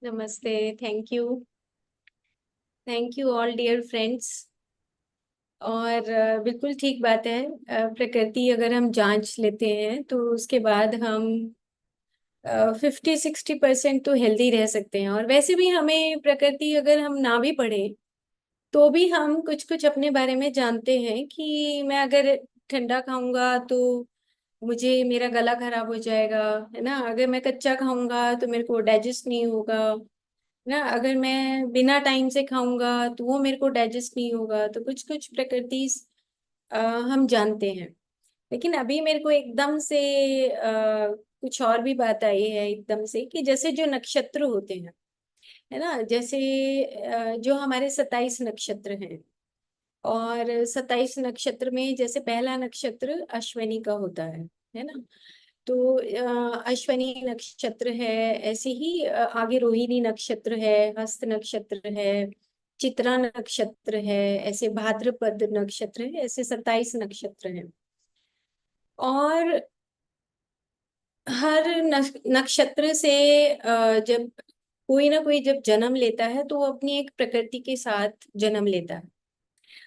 नमस्ते। Thank you. Thank you all dear friends. और बिल्कुल ठीक बात है। प्रकृति अगर हम जांच लेते हैं तो उसके बाद हम 50-60% तो हेल्दी रह सकते हैं। और वैसे भी हमें प्रकृति अगर हम ना भी पढ़े तो भी हम कुछ कुछ अपने बारे में जानते हैं कि मैं अगर ठंडा खाऊंगा तो मुझे मेरा गला खराब हो जाएगा, है ना। अगर मैं कच्चा खाऊंगा तो मेरे को डाइजेस्ट नहीं होगा ना। अगर मैं बिना टाइम से खाऊंगा तो वो मेरे को डाइजेस्ट नहीं होगा। तो कुछ कुछ प्रकृति हम जानते हैं। लेकिन अभी मेरे को एकदम से कुछ और भी बात आई है एकदम से कि जैसे जो नक्षत्र होते हैं, है ना। जैसे जो हमारे 27 नक्षत्र हैं, और 27 नक्षत्र में जैसे पहला नक्षत्र अश्विनी का होता है ना। तो अश्विनी नक्षत्र है। ऐसे ही आगे रोहिणी नक्षत्र है, हस्त नक्षत्र है, चित्रा नक्षत्र है, ऐसे भाद्रपद नक्षत्र है, ऐसे 27 नक्षत्र हैं। और हर नक्षत्र से जब कोई ना कोई जब जन्म लेता है तो वो अपनी एक प्रकृति के साथ जन्म लेता है।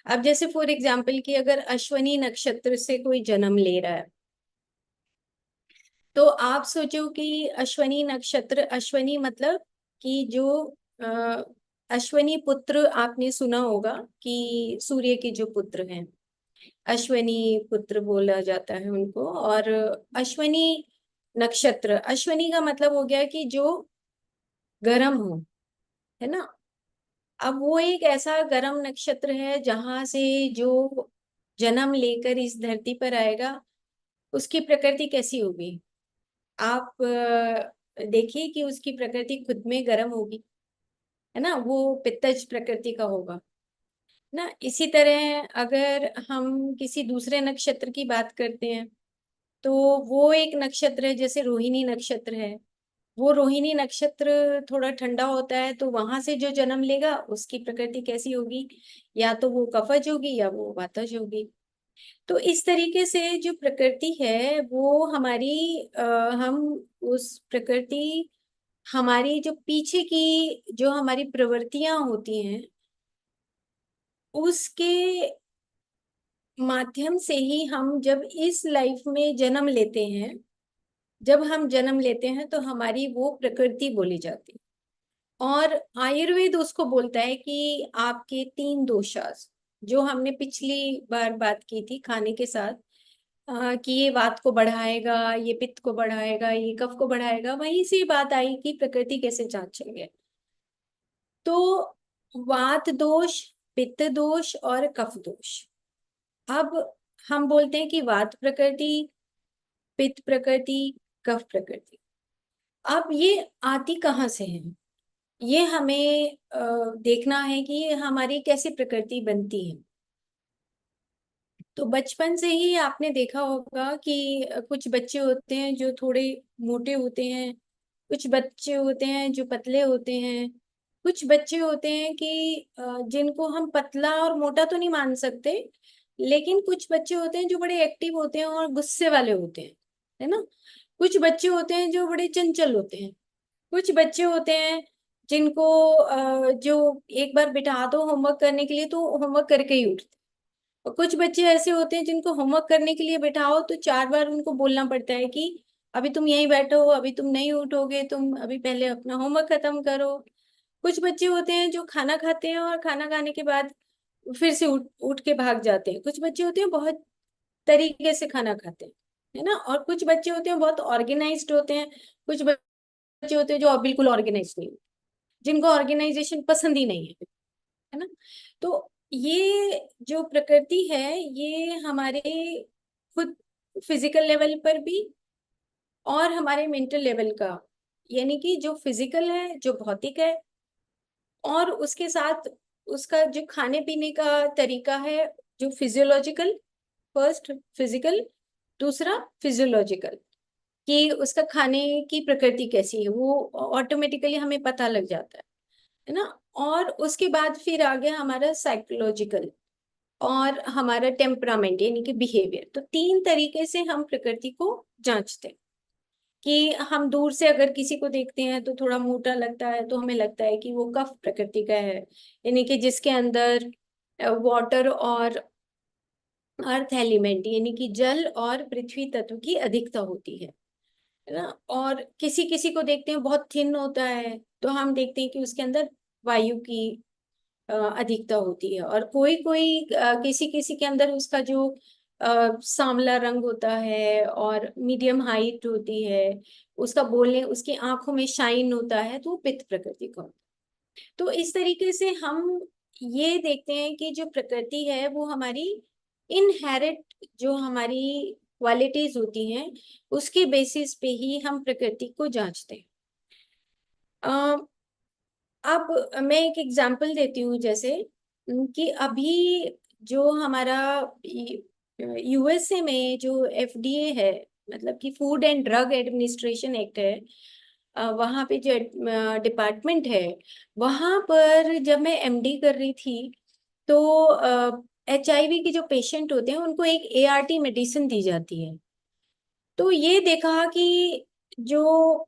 अब जैसे फॉर एग्जाम्पल कि अगर अश्विनी नक्षत्र से कोई जन्म ले रहा है तो आप सोचो कि अश्विनी नक्षत्र, अश्विनी मतलब कि जो अ, अश्विनी पुत्र आपने सुना होगा कि सूर्य के जो पुत्र हैं अश्विनी पुत्र बोला जाता है उनको। और अश्विनी नक्षत्र, अश्विनी का मतलब हो गया कि जो गर्म हो, है ना। अब वो एक ऐसा गर्म नक्षत्र है जहां से जो जन्म लेकर इस धरती पर आएगा उसकी प्रकृति कैसी होगी। आप देखिए कि उसकी प्रकृति खुद में गर्म होगी, है ना। वो पित्तज प्रकृति का होगा ना। इसी तरह अगर हम किसी दूसरे नक्षत्र की बात करते हैं तो वो एक नक्षत्र है जैसे रोहिणी नक्षत्र है। वो रोहिणी नक्षत्र थोड़ा ठंडा होता है तो वहां से जो जन्म लेगा उसकी प्रकृति कैसी होगी, या तो वो कफज होगी या वो वातज होगी। तो इस तरीके से जो प्रकृति है वो हमारी हम उस प्रकृति, हमारी जो पीछे की जो हमारी प्रवृत्तियां होती हैं उसके माध्यम से ही हम जब इस लाइफ में जन्म लेते हैं, जब हम जन्म लेते हैं तो हमारी वो प्रकृति बोली जाती है। और आयुर्वेद उसको बोलता है कि आपके 3 दोषास, जो हमने पिछली बार बात की थी खाने के साथ, कि ये वात को बढ़ाएगा, ये पित्त को बढ़ाएगा, ये कफ को बढ़ाएगा, वहीं से बात आई कि प्रकृति कैसे जांचेंगे। तो वात दोष, पित्त दोष और कफ दोष। अब हम बोलते हैं कि वात प्रकृति, पित्त प्रकृति, कफ प्रकृति। अब ये आती कहाँ से है, ये हमें देखना है कि ये हमारी कैसी प्रकृति बनती है। तो बचपन से ही आपने देखा होगा कि कुछ बच्चे होते हैं जो थोड़े मोटे होते हैं, कुछ बच्चे होते हैं जो पतले होते हैं, कुछ बच्चे होते हैं कि जिनको हम पतला और मोटा तो नहीं मान सकते, लेकिन कुछ बच्चे होते हैं जो बड़े एक्टिव होते हैं और गुस्से वाले होते हैं, है ना। कुछ बच्चे होते हैं जो बड़े चंचल होते हैं। कुछ बच्चे होते हैं जिनको जो एक बार बिठा दो होमवर्क करने के लिए तो होमवर्क करके ही उठते हैं। और कुछ बच्चे ऐसे होते हैं जिनको होमवर्क करने के लिए बिठाओ तो 4 बार उनको बोलना पड़ता है कि अभी तुम यहीं बैठो, अभी तुम नहीं उठोगे, तुम अभी पहले अपना होमवर्क खत्म करो। कुछ बच्चे होते हैं जो खाना खाते हैं और खाना खाने के बाद फिर से उठ उठ के भाग जाते हैं। कुछ बच्चे होते हैं बहुत तरीके से खाना खाते हैं, है ना। और कुछ बच्चे होते हैं बहुत ऑर्गेनाइज्ड होते हैं। कुछ बच्चे होते हैं जो बिल्कुल ऑर्गेनाइज्ड नहीं, जिनको ऑर्गेनाइजेशन पसंद ही नहीं है ना। तो ये जो प्रकृति है ये हमारे खुद फिजिकल लेवल पर भी और हमारे मेंटल लेवल का, यानी कि जो फिजिकल है, जो भौतिक है, और उसके साथ उसका जो खाने पीने का तरीका है, जो फिजियोलॉजिकल, फर्स्ट फिजिकल, दूसरा फिजियोलॉजिकल, कि उसका खाने की प्रकृति कैसी है वो ऑटोमेटिकली हमें पता लग जाता है ना। और उसके बाद फिर आ गया हमारा साइकोलॉजिकल और हमारा टेम्परामेंट यानी कि बिहेवियर। तो 3 तरीके से हम प्रकृति को जांचते हैं कि हम दूर से अगर किसी को देखते हैं तो थोड़ा मोटा लगता है, तो हमें लगता है कि वो कफ प्रकृति का है, यानी कि जिसके अंदर वाटर और अर्थ एलिमेंट यानी कि जल और पृथ्वी तत्व की अधिकता होती है ना। और किसी किसी को देखते हैं बहुत थिन होता है, तो हम देखते हैं कि उसके अंदर वायु की अधिकता होती है। और कोई कोई किसी किसी के अंदर उसका जो सांवला रंग होता है और मीडियम हाइट होती है, उसका बोलने, उसकी आंखों में शाइन होता है, तो वो पित्त प्रकृति का होता है। तो इस तरीके से हम ये देखते हैं कि जो प्रकृति है वो हमारी इनहेरिट जो हमारी क्वालिटीज होती हैं, उसके बेसिस पे ही हम प्रकृति को जांचते हैं। अब मैं एक एग्जांपल देती हूँ, जैसे कि अभी जो हमारा यूएसए में जो एफडीए है, मतलब कि food and drug administration act है, वहाँ पे जो डिपार्टमेंट है, वहाँ पर जब मैं एमडी कर रही थी तो एचआईवी के जो पेशेंट होते हैं उनको एक एआरटी मेडिसिन दी जाती है। तो ये देखा कि जो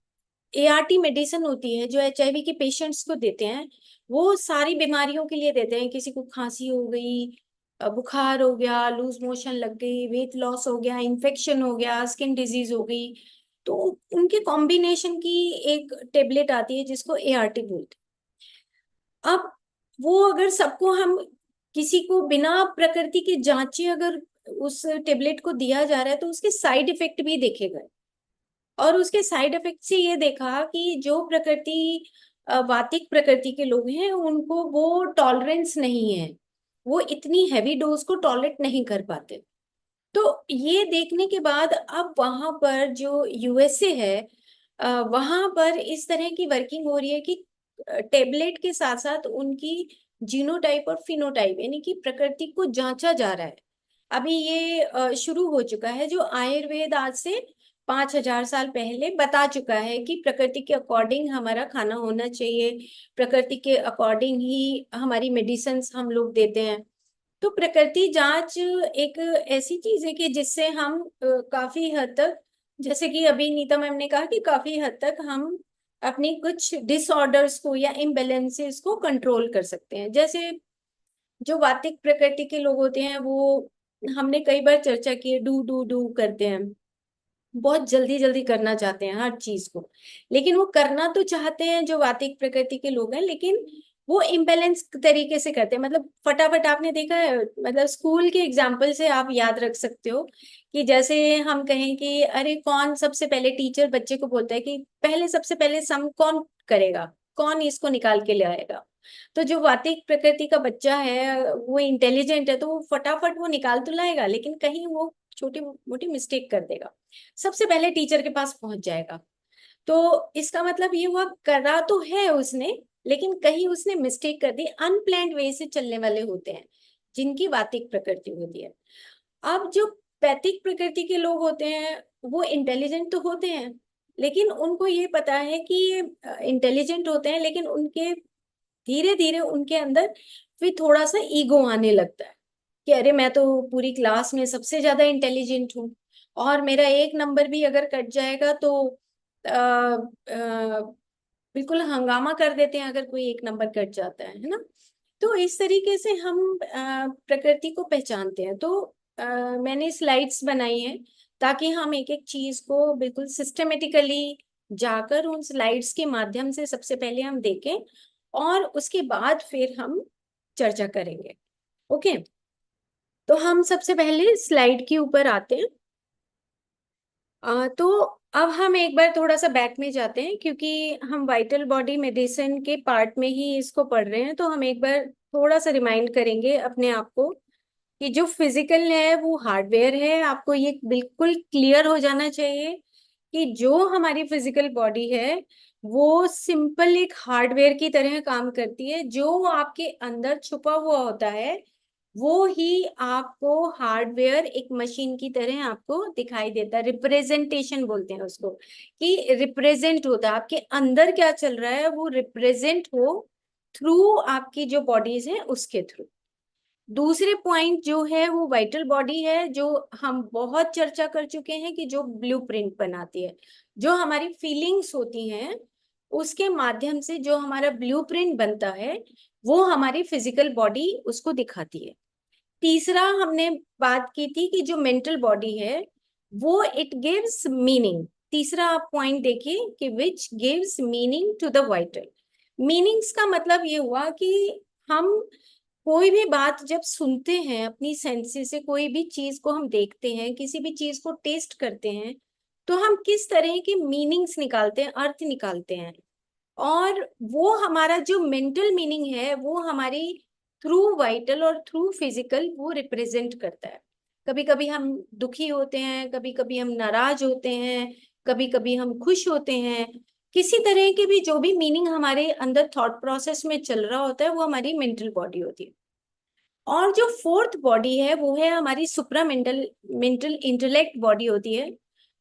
एआरटी मेडिसिन होती है जो एचआईवी के पेशेंट्स को देते हैं, वो सारी बीमारियों के लिए देते हैं। किसी को खांसी हो गई, बुखार हो गया, लूज मोशन लग गई, वेट लॉस हो गया, इन्फेक्शन हो गया, स्किन डिजीज हो गई, तो उनके कॉम्बिनेशन की एक टेबलेट आती है जिसको एआरटी बोलते हैं। अब वो अगर सबको हम किसी को बिना प्रकृति के जांचे अगर उस टेबलेट को दिया जा रहा है, तो उसके साइड इफेक्ट भी देखे गए। और उसके साइड इफेक्ट से ये देखा कि जो प्रकृति वातिक प्रकृति के लोग हैं उनको वो टॉलरेंस नहीं है, वो इतनी हैवी डोज को टॉलरेट नहीं कर पाते। तो ये देखने के बाद अब वहां पर जो यूएसए है, वहां पर इस तरह की वर्किंग हो रही है कि टेबलेट के साथ साथ उनकी जीनोटाइप और फिनोटाइप यानी कि प्रकृति को जांचा जा रहा है। अभी ये शुरू हो चुका है। जो आयुर्वेद आज से 5,000 साल पहले बता चुका है कि प्रकृति के अकॉर्डिंग हमारा खाना होना चाहिए, प्रकृति के अकॉर्डिंग ही हमारी मेडिसिन हम लोग देते हैं। तो प्रकृति जांच एक ऐसी चीज है कि जिससे हम काफी हद तक, जैसे कि अभी नीता मैम ने कहा कि काफी हद तक हम अपनी कुछ डिसऑर्डर्स को या इम्बेलेंसेस को कंट्रोल कर सकते हैं। जैसे जो वातिक प्रकृति के लोग होते हैं वो, हमने कई बार चर्चा की है, डू डू डू करते हैं, बहुत जल्दी जल्दी करना चाहते हैं हर चीज को। लेकिन वो करना तो चाहते हैं जो वातिक प्रकृति के लोग हैं, लेकिन वो इम्बेलेंस तरीके से करते हैं। मतलब फटाफट, आपने देखा है, मतलब स्कूल के एग्जाम्पल से आप याद रख सकते हो कि जैसे हम कहें कि अरे कौन सबसे पहले, टीचर बच्चे को बोलता है कि पहले सबसे पहले सम कौन करेगा, कौन इसको निकाल के ले आएगा। तो जो वातिक प्रकृति का बच्चा है वो इंटेलिजेंट है, तो वो फटाफट वो निकाल तो लाएगा, लेकिन कहीं वो छोटी मोटी मिस्टेक कर देगा, सबसे पहले टीचर के पास पहुंच जाएगा। तो इसका मतलब ये हुआ, करा तो है उसने, लेकिन कहीं उसने मिस्टेक कर दी। अनप्लैन्ड वे से चलने वाले होते हैं जिनकी वातिक प्रकृति होती है। अब जो पैतिक प्रकृति के लोग होते हैं वो इंटेलिजेंट तो होते हैं, लेकिन उनको ये पता है कि इंटेलिजेंट होते हैं, लेकिन उनके धीरे धीरे उनके अंदर फिर थोड़ा सा ईगो आने लगता है कि अरे मैं तो पूरी क्लास में सबसे ज्यादा इंटेलिजेंट हूँ, और मेरा एक नंबर भी अगर कट जाएगा तो बिल्कुल हंगामा कर देते हैं अगर कोई एक नंबर कट जाता है ना। तो इस तरीके से हम प्रकृति को पहचानते हैं। तो मैंने स्लाइड्स बनाई हैं ताकि हम एक एक चीज को बिल्कुल सिस्टमेटिकली जाकर उन स्लाइड्स के माध्यम से सबसे पहले हम देखें, और उसके बाद फिर हम चर्चा करेंगे। ओके, तो हम सबसे पहले स्लाइड के ऊपर आते हैं। तो अब हम एक बार थोड़ा सा बैक में जाते हैं, क्योंकि हम वाइटल बॉडी मेडिसिन के पार्ट में ही इसको पढ़ रहे हैं। तो हम एक बार थोड़ा सा रिमाइंड करेंगे अपने आप को कि जो फिजिकल है वो हार्डवेयर है। आपको ये बिल्कुल क्लियर हो जाना चाहिए कि जो हमारी फिजिकल बॉडी है वो सिंपल एक हार्डवेयर की तरह काम करती है। जो आपके अंदर छुपा हुआ होता है वो ही आपको हार्डवेयर एक मशीन की तरह आपको दिखाई देता है। रिप्रेजेंटेशन बोलते हैं उसको, कि रिप्रेजेंट होता है आपके अंदर क्या चल रहा है, वो रिप्रेजेंट हो थ्रू आपकी जो बॉडीज है उसके थ्रू। दूसरे पॉइंट जो है वो वाइटल बॉडी है, जो हम बहुत चर्चा कर चुके हैं कि जो ब्लूप्रिंट बनाती है, जो हमारी फीलिंग्स होती हैं उसके माध्यम से जो हमारा ब्लूप्रिंट बनता है वो हमारी फिजिकल बॉडी उसको दिखाती है। तीसरा हमने बात की थी कि जो मेंटल बॉडी है वो इट गिव्स मीनिंग। तीसरा आप पॉइंट देखिए कि which gives meaning to the vital. Meanings का मतलब ये हुआ कि हम कोई भी बात जब सुनते हैं अपनी सेंसेस से, कोई भी चीज को हम देखते हैं, किसी भी चीज को टेस्ट करते हैं, तो हम किस तरह के मीनिंग्स निकालते हैं, अर्थ निकालते हैं। और वो हमारा जो मेंटल मीनिंग है वो हमारी थ्रू वाइटल और थ्रू फिजिकल वो रिप्रेजेंट करता है। कभी कभी हम दुखी होते हैं, कभी कभी हम नाराज होते हैं, कभी कभी हम खुश होते हैं। किसी तरह के भी जो भी मीनिंग हमारे अंदर थॉट प्रोसेस में चल रहा होता है वो हमारी मेंटल बॉडी होती है। और जो फोर्थ बॉडी है वो है हमारी सुप्रा मेंटल मेंटल इंटेलेक्ट बॉडी होती है।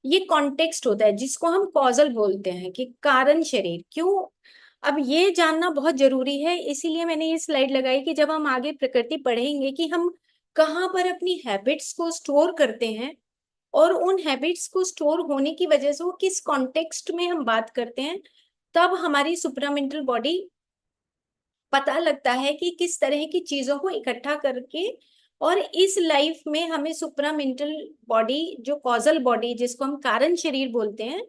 ये कॉन्टेक्स्ट होता है जिसको हम कॉजल बोलते हैं, कि कारण शरीर क्यों। अब ये जानना बहुत जरूरी है, इसीलिए मैंने ये स्लाइड लगाई कि जब हम आगे प्रकृति पढ़ेंगे कि हम कहाँ पर अपनी हैबिट्स को स्टोर करते हैं, और उन हैबिट्स को स्टोर होने की वजह से वो किस कॉन्टेक्स्ट में हम बात करते हैं, तब हमारी सुप्रामेंटल बॉडी पता लगता है कि किस तरह की चीजों को इकट्ठा करके। और इस लाइफ में हमें सुप्रामेंटल बॉडी, जो कॉजल बॉडी जिसको हम कारण शरीर बोलते हैं,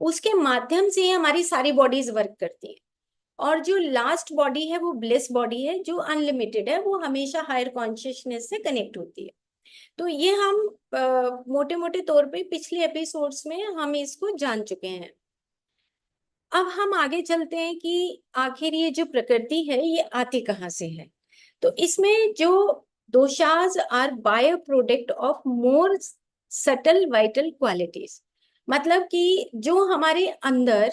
उसके माध्यम से ही हमारी सारी बॉडीज वर्क करती है। और जो लास्ट बॉडी है वो ब्लिस बॉडी है, जो अनलिमिटेड है, वो हमेशा हायर कॉन्शियसनेस से कनेक्ट होती है। तो ये हम मोटे मोटे तौर पे पिछले एपिसोड्स में हम इसको जान चुके हैं। अब हम आगे चलते हैं कि आखिर ये जो प्रकृति है ये आती कहाँ से है। तो इसमें जो doshas are byproduct of more subtle vital qualities. मतलब कि जो हमारे अंदर,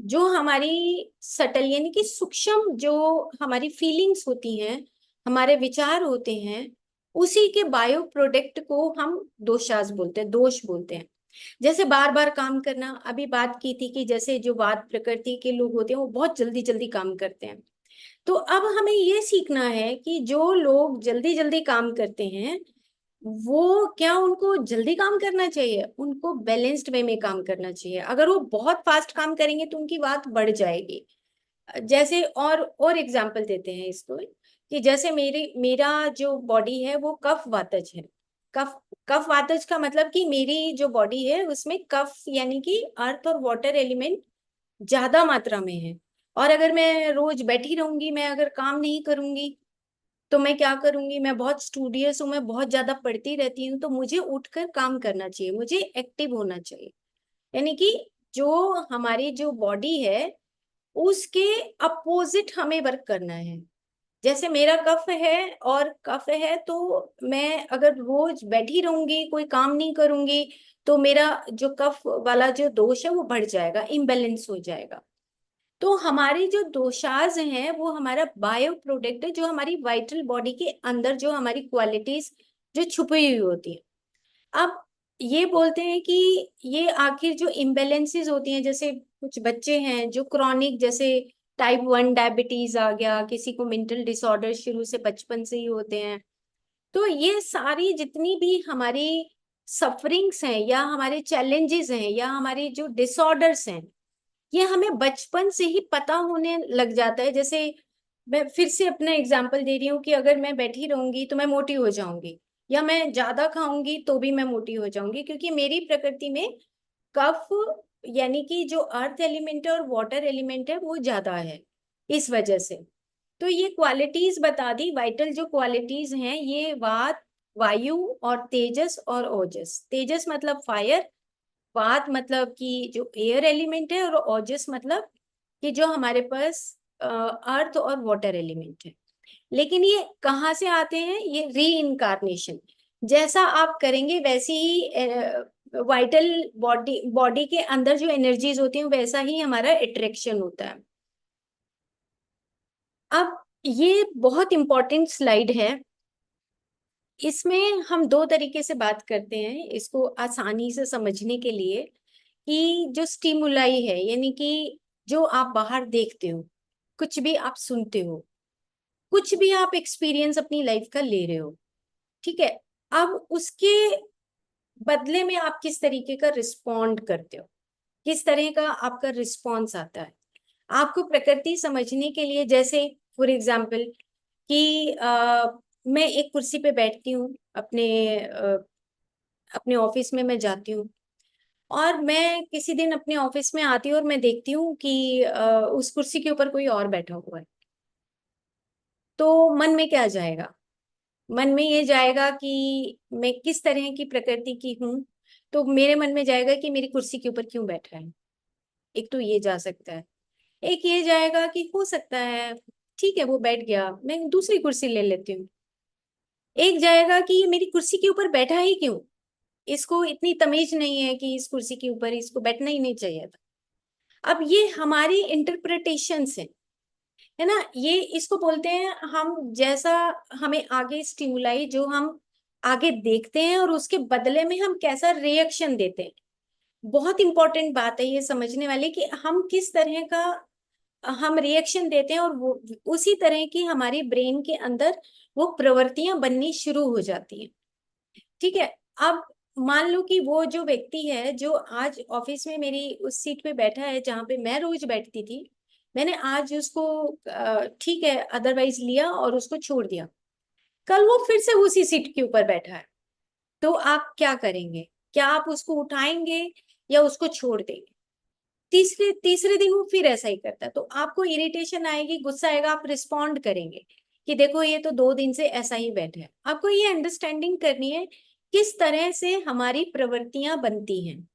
जो हमारी सटल यानी कि सूक्ष्म जो हमारी फीलिंग्स होती हैं, हमारे विचार होते हैं, उसी के बायो प्रोडक्ट को हम दोषाज बोलते हैं, दोष बोलते हैं। जैसे बार बार काम करना, अभी बात की थी कि जैसे जो वात प्रकृति के लोग होते हैं वो बहुत जल्दी जल्दी काम करते हैं। तो अब हमें ये सीखना है कि जो लोग जल्दी जल्दी काम करते हैं वो क्या उनको जल्दी काम करना चाहिए, उनको बैलेंस्ड वे में काम करना चाहिए। अगर वो बहुत फास्ट काम करेंगे तो उनकी बात बढ़ जाएगी। जैसे और एग्जांपल देते हैं इसको, कि जैसे मेरा जो बॉडी है वो कफ वातज है। कफ कफ वातज का मतलब कि मेरी जो बॉडी है उसमें कफ यानी कि अर्थ और वाटर एलिमेंट ज्यादा मात्रा में है। और अगर मैं रोज बैठी रहूंगी, मैं अगर काम नहीं करूंगी, तो मैं क्या करूंगी, मैं बहुत स्टूडियस हूँ, मैं बहुत ज्यादा पढ़ती रहती हूँ, तो मुझे उठकर काम करना चाहिए, मुझे एक्टिव होना चाहिए। यानी कि जो हमारी जो बॉडी है उसके अपोजिट हमें वर्क करना है। जैसे मेरा कफ है और कफ है, तो मैं अगर रोज बैठी रहूंगी, कोई काम नहीं करूंगी, तो मेरा जो कफ वाला जो दोष है वो बढ़ जाएगा, इम्बेलेंस हो जाएगा। तो हमारी जो दोषाज हैं वो हमारा बायो प्रोडक्ट है, जो हमारी वाइटल बॉडी के अंदर जो हमारी क्वालिटीज जो छुपी हुई होती है। अब ये बोलते हैं कि ये आखिर जो इम्बेलेंसेस होती हैं, जैसे कुछ बच्चे हैं जो क्रॉनिक, जैसे टाइप 1 डायबिटीज आ गया, किसी को मेंटल डिसऑर्डर शुरू से बचपन से ही होते हैं। तो ये सारी जितनी भी हमारी सफरिंग्स हैं या हमारे चैलेंजेस हैं या हमारे जो डिसऑर्डर्स हैं, ये हमें बचपन से ही पता होने लग जाता है। जैसे मैं फिर से अपना एग्जांपल दे रही हूँ कि अगर मैं बैठी रहूंगी तो मैं मोटी हो जाऊंगी, या मैं ज्यादा खाऊंगी तो भी मैं मोटी हो जाऊंगी, क्योंकि मेरी प्रकृति में कफ यानी कि जो अर्थ एलिमेंट है और वाटर एलिमेंट है वो ज्यादा है, इस वजह से। तो ये क्वालिटीज बता दी, वाइटल जो क्वालिटीज हैं ये वात, वायु और तेजस और ओजस। तेजस मतलब फायर, वात मतलब कि जो एयर एलिमेंट है, और ओजस मतलब कि जो हमारे पास अर्थ और वाटर एलिमेंट है। लेकिन ये कहाँ से आते हैं, ये री इनकारनेशन, जैसा आप करेंगे वैसी ही वाइटल बॉडी बॉडी के अंदर जो एनर्जीज होती हैं वैसा ही हमारा अट्रैक्शन होता है। अब ये बहुत इंपॉर्टेंट स्लाइड है, इसमें हम दो तरीके से बात करते हैं इसको आसानी से समझने के लिए। कि जो स्टिमुलाई है यानी कि जो आप बाहर देखते हो, कुछ भी आप सुनते हो, कुछ भी आप एक्सपीरियंस अपनी लाइफ का ले रहे हो, ठीक है, अब उसके बदले में आप किस तरीके का रिस्पॉन्ड करते हो, किस तरह का आपका रिस्पॉन्स आता है। आपको प्रकृति समझने के लिए, जैसे फॉर एग्जाम्पल कि मैं एक कुर्सी पे बैठती हूँ, अपने ऑफिस में मैं जाती हूँ, और मैं किसी दिन अपने ऑफिस में आती हूँ और मैं देखती हूँ कि उस कुर्सी के ऊपर कोई और बैठा हुआ है, तो मन में क्या जाएगा? मन में ये जाएगा कि मैं किस तरह की प्रकृति की हूँ, तो मेरे मन में जाएगा कि मेरी कुर्सी के ऊपर क्यों बैठा है। एक तो ये जा सकता है। एक ये जाएगा कि हो सकता है ठीक है वो बैठ गया, मैं दूसरी कुर्सी ले लेती हूँ। एक जाएगा कि ये मेरी कुर्सी के ऊपर बैठा ही क्यों, इसको इतनी तमीज नहीं है कि इस कुर्सी के ऊपर इसको बैठना ही नहीं चाहिए था। अब ये हमारी इंटरप्रिटेशन है ना, ये इसको बोलते हैं हम जैसा हमें आगे स्टिमुलाई, जो हम आगे देखते हैं और उसके बदले में हम कैसा रिएक्शन देते हैं। बहुत इंपॉर्टेंट बात है ये समझने वाली कि हम किस तरह का हम रिएक्शन देते हैं, और वो उसी तरह की हमारी ब्रेन के अंदर वो प्रवृत्तियां बननी शुरू हो जाती हैं। ठीक है, अब मान लो कि वो जो व्यक्ति है जो आज ऑफिस में मेरी उस सीट पे बैठा है जहां पे मैं रोज बैठती थी, मैंने आज उसको ठीक है अदरवाइज लिया और उसको छोड़ दिया, कल वो फिर से उसी सीट के ऊपर बैठा है, तो आप क्या करेंगे? क्या आप उसको उठाएंगे या उसको छोड़ देंगे? तीसरे तीसरे दिन वो फिर ऐसा ही करता है, तो आपको इरिटेशन आएगी, गुस्सा आएगा, आप रिस्पॉन्ड करेंगे कि देखो ये तो 2 दिन से ऐसा ही बैठा है। आपको ये अंडरस्टैंडिंग करनी है किस तरह से हमारी प्रवृत्तियां बनती हैं,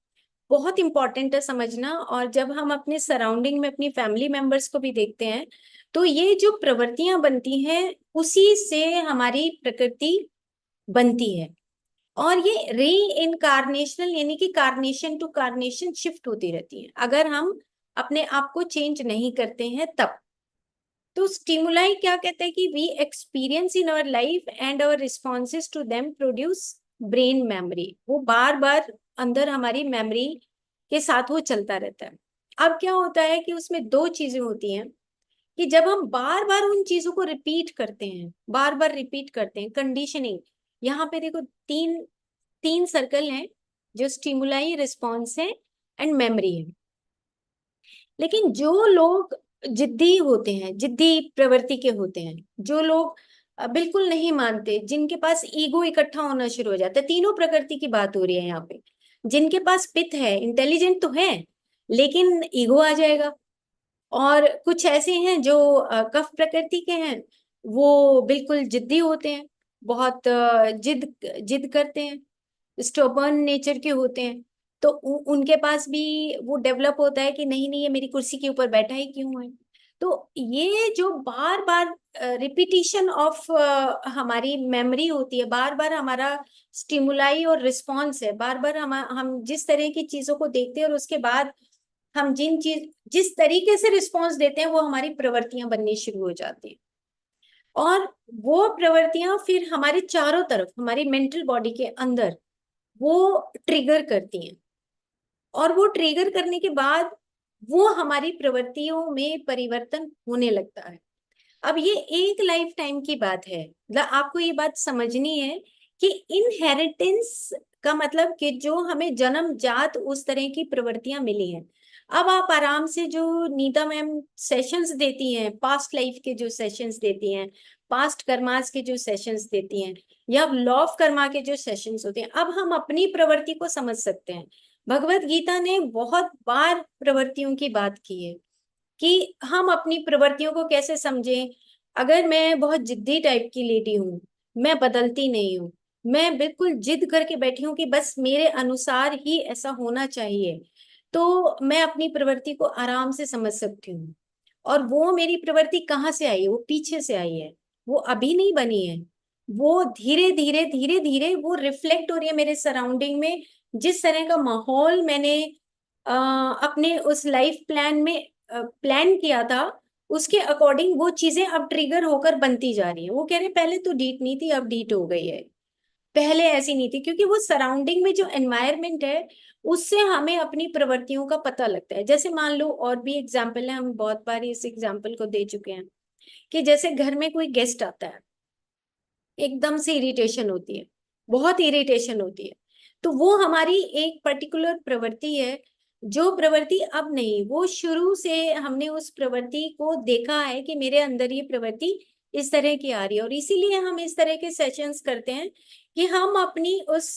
बहुत इंपॉर्टेंट है समझना। और जब हम अपने सराउंडिंग में अपनी फैमिली मेंबर्स को भी देखते हैं, तो ये जो प्रवृत्तियां बनती हैं उसी से हमारी प्रकृति बनती है, और ये री इनकारनेशनल यानी कि कार्नेशन टू कार्नेशन शिफ्ट होती रहती है अगर हम अपने आप को चेंज नहीं करते हैं तब। तो स्टिमुलाई क्या कहते हैं कि we experience in our life and our responses to them produce brain memory, वो बार बार अंदर हमारी मेमोरी के साथ वो चलता रहता है। अब क्या होता है कि उसमें 2 चीजें होती हैं कि जब हम बार बार उन चीजों को रिपीट करते हैं, बार बार रिपीट करते हैं, कंडीशनिंग, यहाँ पे देखो तीन तीन सर्कल हैं, जो स्टिमुलाई, रिस्पॉन्स है एंड मेमोरी है। लेकिन जो लोग जिद्दी होते हैं, जिद्दी प्रवृत्ति के होते हैं, जो लोग बिल्कुल नहीं मानते, जिनके पास ईगो इकट्ठा होना शुरू हो जाता है, तीनों प्रकृति की बात हो रही है यहाँ पे, जिनके पास पित्त है, इंटेलिजेंट तो है लेकिन ईगो आ जाएगा। और कुछ ऐसे हैं जो कफ प्रकृति के हैं, वो बिल्कुल जिद्दी होते हैं, बहुत जिद जिद करते हैं, स्टोबर्न नेचर के होते हैं, तो उनके पास भी वो डेवलप होता है कि नहीं नहीं ये मेरी कुर्सी के ऊपर बैठा ही क्यों है। तो ये जो बार बार रिपीटिशन ऑफ हमारी मेमोरी होती है, बार बार हमारा स्टिमुलाई और रिस्पॉन्स है, बार बार हम जिस तरह की चीजों को देखते हैं और उसके बाद हम जिस तरीके से रिस्पॉन्स देते हैं वो हमारी प्रवृत्तियां बननी शुरू हो जाती हैं। और वो प्रवृत्तियां फिर हमारे चारों तरफ हमारी मेंटल बॉडी के अंदर वो ट्रिगर करती हैं, और वो ट्रिगर करने के बाद वो हमारी प्रवृत्तियों में परिवर्तन होने लगता है। अब ये एक लाइफ टाइम की बात है, मतलब आपको ये बात समझनी है कि इनहेरिटेंस का मतलब कि जो हमें जन्म जात उस तरह की प्रवृत्तियां मिली हैं। अब आप आराम से जो नीता मैम सेशंस देती हैं, पास्ट लाइफ के जो सेशंस देती हैं, पास्ट कर्मास के जो सेशंस देती हैं, या लॉ ऑफ कर्मा के जो सेशंस होते हैं, अब हम अपनी प्रवृत्ति को समझ सकते हैं। भगवत गीता ने बहुत बार प्रवृत्तियों की बात की है कि हम अपनी प्रवृत्तियों को कैसे समझें। अगर मैं बहुत जिद्दी टाइप की लेडी हूँ, मैं बदलती नहीं हूँ, मैं बिल्कुल जिद करके बैठी हूँ कि बस मेरे अनुसार ही ऐसा होना चाहिए, तो मैं अपनी प्रवृत्ति को आराम से समझ सकती हूँ। और वो मेरी प्रवृत्ति कहाँ से आई है? वो पीछे से आई है, वो अभी नहीं बनी है, वो धीरे धीरे धीरे धीरे वो रिफ्लेक्ट हो रही है मेरे सराउंडिंग में। जिस तरह का माहौल मैंने अपने उस लाइफ प्लान में प्लान किया था, उसके अकॉर्डिंग वो चीजें अब ट्रिगर होकर बनती जा रही है। वो कह रहे पहले तो डीट नहीं थी, अब डीट हो गई है, पहले ऐसी नहीं थी, क्योंकि वो सराउंडिंग में जो एनवायरनमेंट है उससे हमें अपनी प्रवृत्तियों का पता लगता है। जैसे मान लो और भी एग्जाम्पल है, हम बहुत बार इस एग्जाम्पल को दे चुके हैं कि जैसे घर में कोई गेस्ट आता है, एकदम से इरिटेशन होती है, बहुत इरिटेशन होती है। तो वो हमारी एक पर्टिकुलर प्रवृत्ति है, जो प्रवृत्ति अब नहीं, वो शुरू से हमने उस प्रवृत्ति को देखा है कि मेरे अंदर ये प्रवृत्ति इस तरह की आ रही है। और इसीलिए हम इस तरह के सेशंस करते हैं कि हम अपनी उस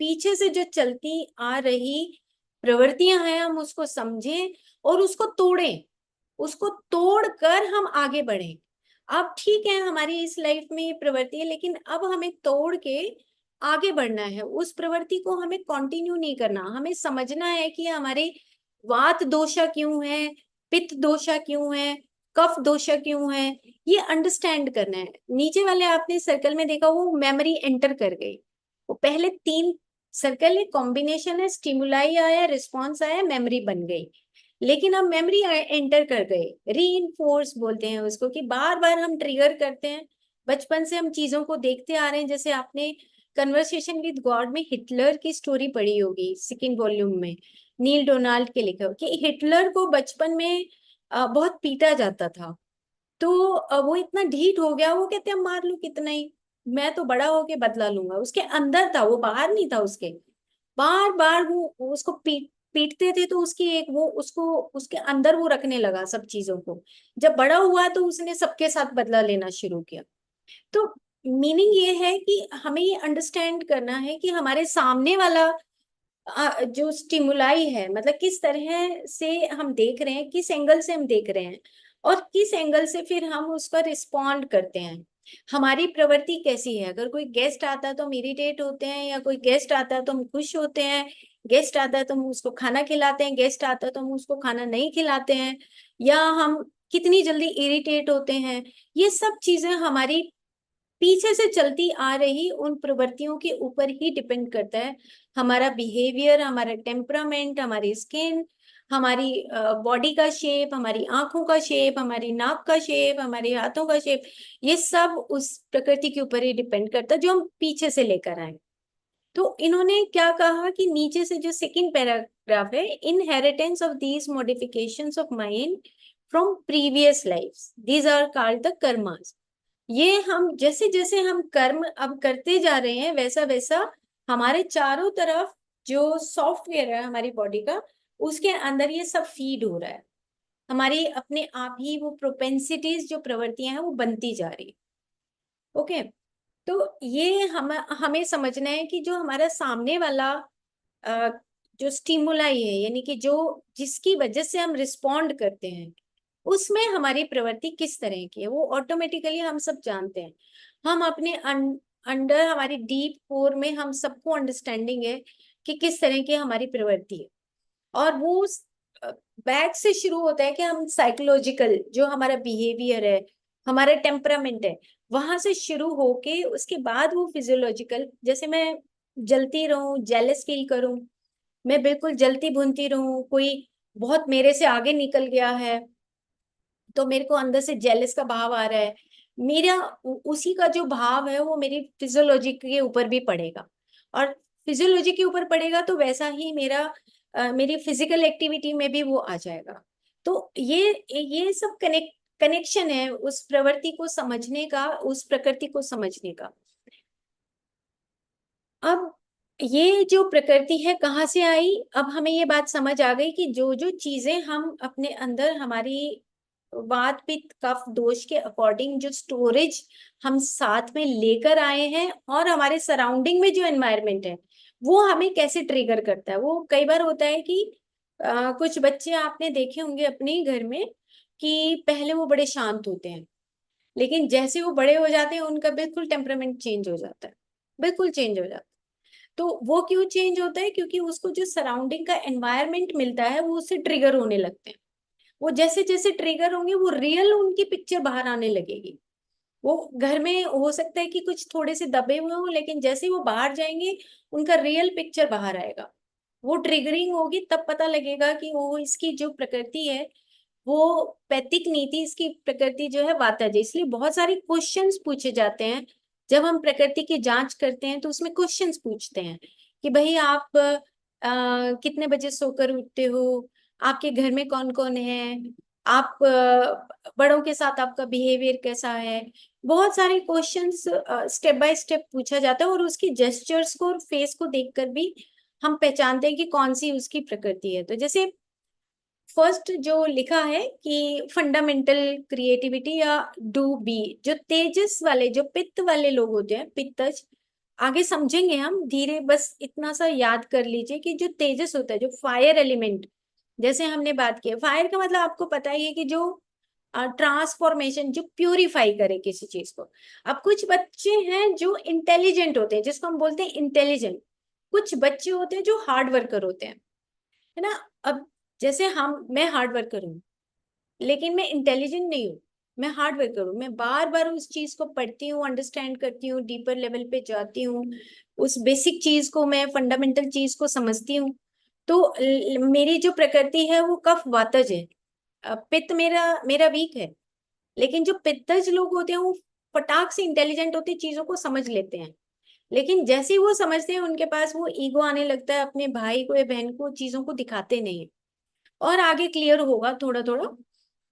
पीछे से जो चलती आ रही प्रवृत्तियां हैं, हम उसको समझें और उसको तोड़ें, उसको तोड़कर हम आगे बढ़ें। अब ठीक है, हमारी इस लाइफ में ये प्रवृत्ति है, लेकिन अब हमें तोड़ के आगे बढ़ना है। उस प्रवृत्ति को हमें कंटिन्यू नहीं करना, हमें समझना है कि हमारे वात दोषा क्यों है, पित्त दोषा क्यों है, कफ दोषा क्यों है, ये अंडरस्टैंड करना है। नीचे वाले आपने सर्कल में देखा, वो मेमोरी एंटर कर गई। वो पहले 3 सर्कल है, कॉम्बिनेशन है, स्टिमुलाई आया, रिस्पॉन्स आया, मेमोरी बन गई। लेकिन अब मेमोरी एंटर कर गए, री बोलते हैं उसको, कि बार बार हम ट्रिगर करते हैं। बचपन से हम चीजों को देखते आ रहे हैं। जैसे आपने कन्वर्सेशन विद गॉड में हिटलर की स्टोरी पढ़ी होगी, 2nd वॉल्यूम में नील डोनाल्ड के लिखा, कि हिटलर को बचपन में बहुत पीटा जाता था। तो वो इतना ढीठ हो गया, वो कहते हैं मार लो कितना ही, मैं तो बड़ा होके बदला लूंगा। उसके अंदर था, वो बाहर नहीं था। उसके बार बार वो उसको पीटते थे, तो उसकी एक वो उसको उसके अंदर वो रखने लगा सब चीजों को। जब बड़ा हुआ तो उसने सबके साथ बदला लेना शुरू किया। तो मीनिंग ये है कि हमें ये अंडरस्टैंड करना है कि हमारे सामने वाला जो स्टिमुलाई है, मतलब किस तरह से हम देख रहे हैं, किस एंगल से हम देख रहे हैं, और किस एंगल से फिर हम उसका रिस्पॉन्ड करते हैं। हमारी प्रवृत्ति कैसी है? अगर कोई गेस्ट आता है तो हम इरिटेट होते हैं, या कोई गेस्ट आता है तो हम खुश होते हैं, गेस्ट आता है तो हम उसको खाना खिलाते हैं, गेस्ट आता है तो हम उसको खाना नहीं खिलाते हैं, या हम कितनी जल्दी इरिटेट होते हैं। ये सब चीजें हमारी पीछे से चलती आ रही उन प्रवृत्तियों के ऊपर ही डिपेंड करता है। हमारा बिहेवियर, हमारा टेम्परामेंट, हमारी स्किन, हमारी बॉडी का शेप, हमारी आंखों का शेप, हमारी नाक का शेप, हमारे हाथों का शेप, ये सब उस प्रकृति के ऊपर ही डिपेंड करता है जो हम पीछे से लेकर आए। तो इन्होंने क्या कहा कि नीचे से जो 2nd पैराग्राफ है, inheritance of these modifications of mind from previous lifes, these are called the karmas. ये हम जैसे जैसे हम कर्म अब करते जा रहे हैं, वैसा वैसा हमारे चारों तरफ जो सॉफ्टवेयर है हमारी बॉडी का, उसके अंदर ये सब फीड हो रहा है। हमारी अपने आप ही वो प्रोपेंसिटीज, जो प्रवृत्तियां हैं, वो बनती जा रही है। ओके, तो ये हमें समझना है कि जो हमारा सामने वाला अ, जो स्टिमुलाई है, यानी कि जो जिसकी वजह से हम रिस्पॉन्ड करते हैं, उसमें हमारी प्रवृत्ति किस तरह की है, वो ऑटोमेटिकली हम सब जानते हैं। हम अपने अंडर, हमारी डीप कोर में हम सबको अंडरस्टैंडिंग है कि किस तरह की हमारी प्रवृत्ति है। और वो बैक से शुरू होता है कि हम साइकोलॉजिकल जो हमारा बिहेवियर है, हमारा टेम्परामेंट है, वहां से शुरू होके उसके बाद वो फिजियोलॉजिकल, जैसे मैं जलती रहूं, जेलस फील करूं, मैं बिल्कुल जलती भुनती रहूं, कोई बहुत मेरे से आगे निकल गया है तो मेरे को अंदर से जेलस का भाव आ रहा है, मेरा उसी का जो भाव है वो मेरी फिजियोलॉजी के ऊपर भी पड़ेगा। और फिजियोलॉजी के ऊपर पड़ेगा तो वैसा ही मेरी फिजिकल एक्टिविटी में भी वो आ जाएगा। तो ये सब कनेक्शन है उस प्रवृत्ति को समझने का, उस प्रकृति को समझने का। अब ये जो प्रकृति है कहाँ से आई? अब हमें ये बात समझ आ गई कि जो जो चीजें हम अपने अंदर, हमारी वात पित्त कफ दोष के अकॉर्डिंग जो स्टोरेज हम साथ में लेकर आए हैं, और हमारे सराउंडिंग में जो एनवायरनमेंट है वो हमें कैसे ट्रिगर करता है। वो कई बार होता है कि कुछ बच्चे आपने देखे होंगे अपने घर में कि पहले वो बड़े शांत होते हैं, लेकिन जैसे वो बड़े हो जाते हैं उनका बिल्कुल टेम्परामेंट चेंज हो जाता है, बिल्कुल चेंज हो जाता है। तो वो क्यों चेंज होता है? क्योंकि उसको जो सराउंडिंग का एनवायरनमेंट मिलता है वो उससे ट्रिगर होने लगते हैं। वो जैसे जैसे ट्रिगर होंगे वो रियल उनकी पिक्चर बाहर आने लगेगी। वो घर में हो सकता है कि कुछ थोड़े से दबे हुए हों, लेकिन जैसे ही वो बाहर जाएंगे उनका रियल पिक्चर बाहर आएगा। वो ट्रिगरिंग होगी तब पता लगेगा कि वो इसकी जो प्रकृति है वो पैतृक नीति, इसकी प्रकृति जो है वातज। इसलिए बहुत सारे क्वेश्चंस पूछे जाते हैं जब हम प्रकृति की जांच करते हैं, तो उसमें क्वेश्चंस पूछते हैं कि भाई आप कितने बजे सोकर उठते हो, आपके घर में कौन कौन है, आप बड़ों के साथ आपका बिहेवियर कैसा है, बहुत सारे क्वेश्चंस स्टेप बाय स्टेप पूछा जाता है, और उसकी जेस्चर्स को और फेस को देखकर भी हम पहचानते हैं कि कौन सी उसकी प्रकृति है। तो जैसे फर्स्ट जो लिखा है कि फंडामेंटल क्रिएटिविटी या डू बी, जो तेजस वाले, जो पित्त वाले लोग होते हैं, पित्तज, आगे समझेंगे हम धीरे, बस इतना सा याद कर लीजिए कि जो तेजस होता है, जो फायर एलिमेंट, जैसे हमने बात की, फायर का मतलब आपको पता ही है कि जो ट्रांसफॉर्मेशन, जो प्यूरिफाई करे किसी चीज को। अब कुछ बच्चे हैं जो इंटेलिजेंट होते हैं, जिसको हम बोलते हैं इंटेलिजेंट, कुछ बच्चे होते हैं जो हार्ड वर्कर होते हैं, है ना। अब जैसे मैं हार्ड वर्कर हूँ, लेकिन मैं इंटेलिजेंट नहीं हूँ, मैं हार्ड वर्कर हूँ, मैं बार बार उस चीज को पढ़ती हूँ, अंडरस्टैंड करती हूँ, डीपर लेवल पे जाती हूँ, उस बेसिक चीज को, मैं फंडामेंटल चीज को समझती हूँ। तो मेरी जो प्रकृति है वो कफ वातज है। पित्त मेरा मेरा वीक है, लेकिन जो पित्तज लोग होते हैं वो फटाक से इंटेलिजेंट होते हैं, चीजों को समझ लेते हैं। लेकिन जैसे ही वो समझते हैं, उनके पास वो ईगो आने लगता है, अपने भाई को या बहन को चीजों को दिखाते नहीं है। और आगे क्लियर होगा थोड़ा थोड़ा।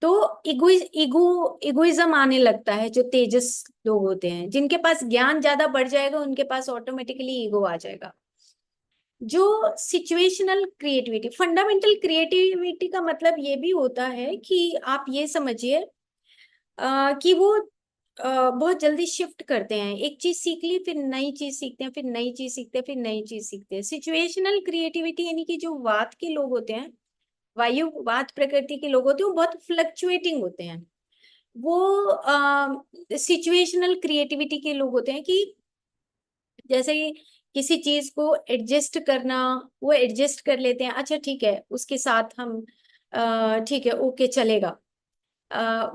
तो इगोइज्म आने लगता है, जो तेजस लोग होते हैं, जिनके पास ज्ञान ज्यादा बढ़ जाएगा, उनके पास ऑटोमेटिकली ईगो आ जाएगा। जो सिचुएशनल क्रिएटिविटी, फंडामेंटल क्रिएटिविटी का मतलब ये भी होता है कि आप ये समझिए कि वो बहुत जल्दी शिफ्ट करते हैं, एक चीज सीख ली, फिर नई चीज सीखते हैं, फिर नई चीज सीखते हैं, फिर नई चीज सीखते हैं। सिचुएशनल क्रिएटिविटी यानी कि जो वात के लोग होते हैं, वायुवात प्रकृति के लोग होते हैं, वो बहुत फ्लक्चुएटिंग होते हैं। वो सिचुएशनल क्रिएटिविटी के लोग होते हैं कि जैसे किसी चीज को एडजस्ट करना, वो एडजस्ट कर लेते हैं, अच्छा ठीक है उसके साथ हम ठीक है ओके चलेगा।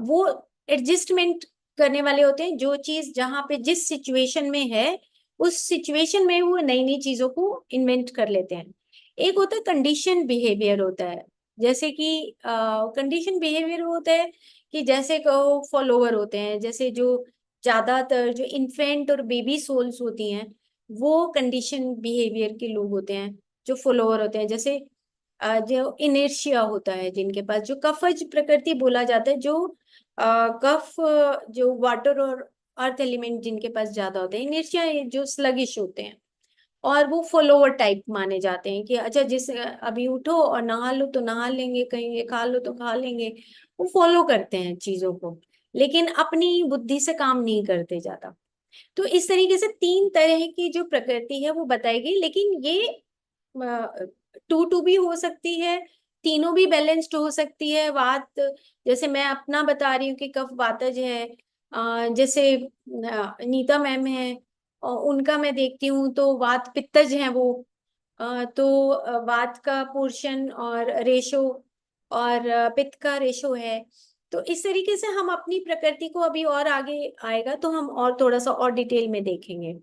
वो एडजस्टमेंट करने वाले होते हैं, जो चीज जहाँ पे जिस सिचुएशन में है, उस सिचुएशन में वो नई नई चीजों को इन्वेंट कर लेते हैं। एक होता है कंडीशन बिहेवियर होता है, जैसे कि कंडीशन बिहेवियर होता है कि जैसे कहो फॉलोवर होते हैं, जैसे जो ज्यादातर जो इन्फेंट और बेबी सोल्स होती हैं, वो कंडीशन बिहेवियर के लोग होते हैं, जो फॉलोवर होते हैं। जैसे जो इनर्शिया होता है जिनके पास, जो कफज प्रकृति बोला जाता है, जो कफ, जो वाटर और अर्थ एलिमेंट जिनके पास ज्यादा होते हैं, इनर्शिया जो स्लगिश होते हैं, और वो फॉलोवर टाइप माने जाते हैं कि अच्छा जिस अभी उठो और नहा लो तो नहा लेंगे, कहीं ये खा लो तो खा लेंगे। वो फॉलो करते हैं चीजों को, लेकिन अपनी बुद्धि से काम नहीं करते ज्यादा। तो इस तरीके से तीन तरह की जो प्रकृति है वो बताएगी, लेकिन ये टू टू भी हो सकती है, तीनों भी बैलेंस्ड हो सकती है। वात, जैसे मैं अपना बता रही हूँ कि कफ वातज है, जैसे नीता मैम है और उनका मैं देखती हूँ तो वात पित्तज है वो। तो वात का पोर्शन और रेशो और पित्त का रेशो है। तो इस तरीके से हम अपनी प्रकृति को, अभी और आगे आएगा तो हम और थोड़ा सा और डिटेल में देखेंगे।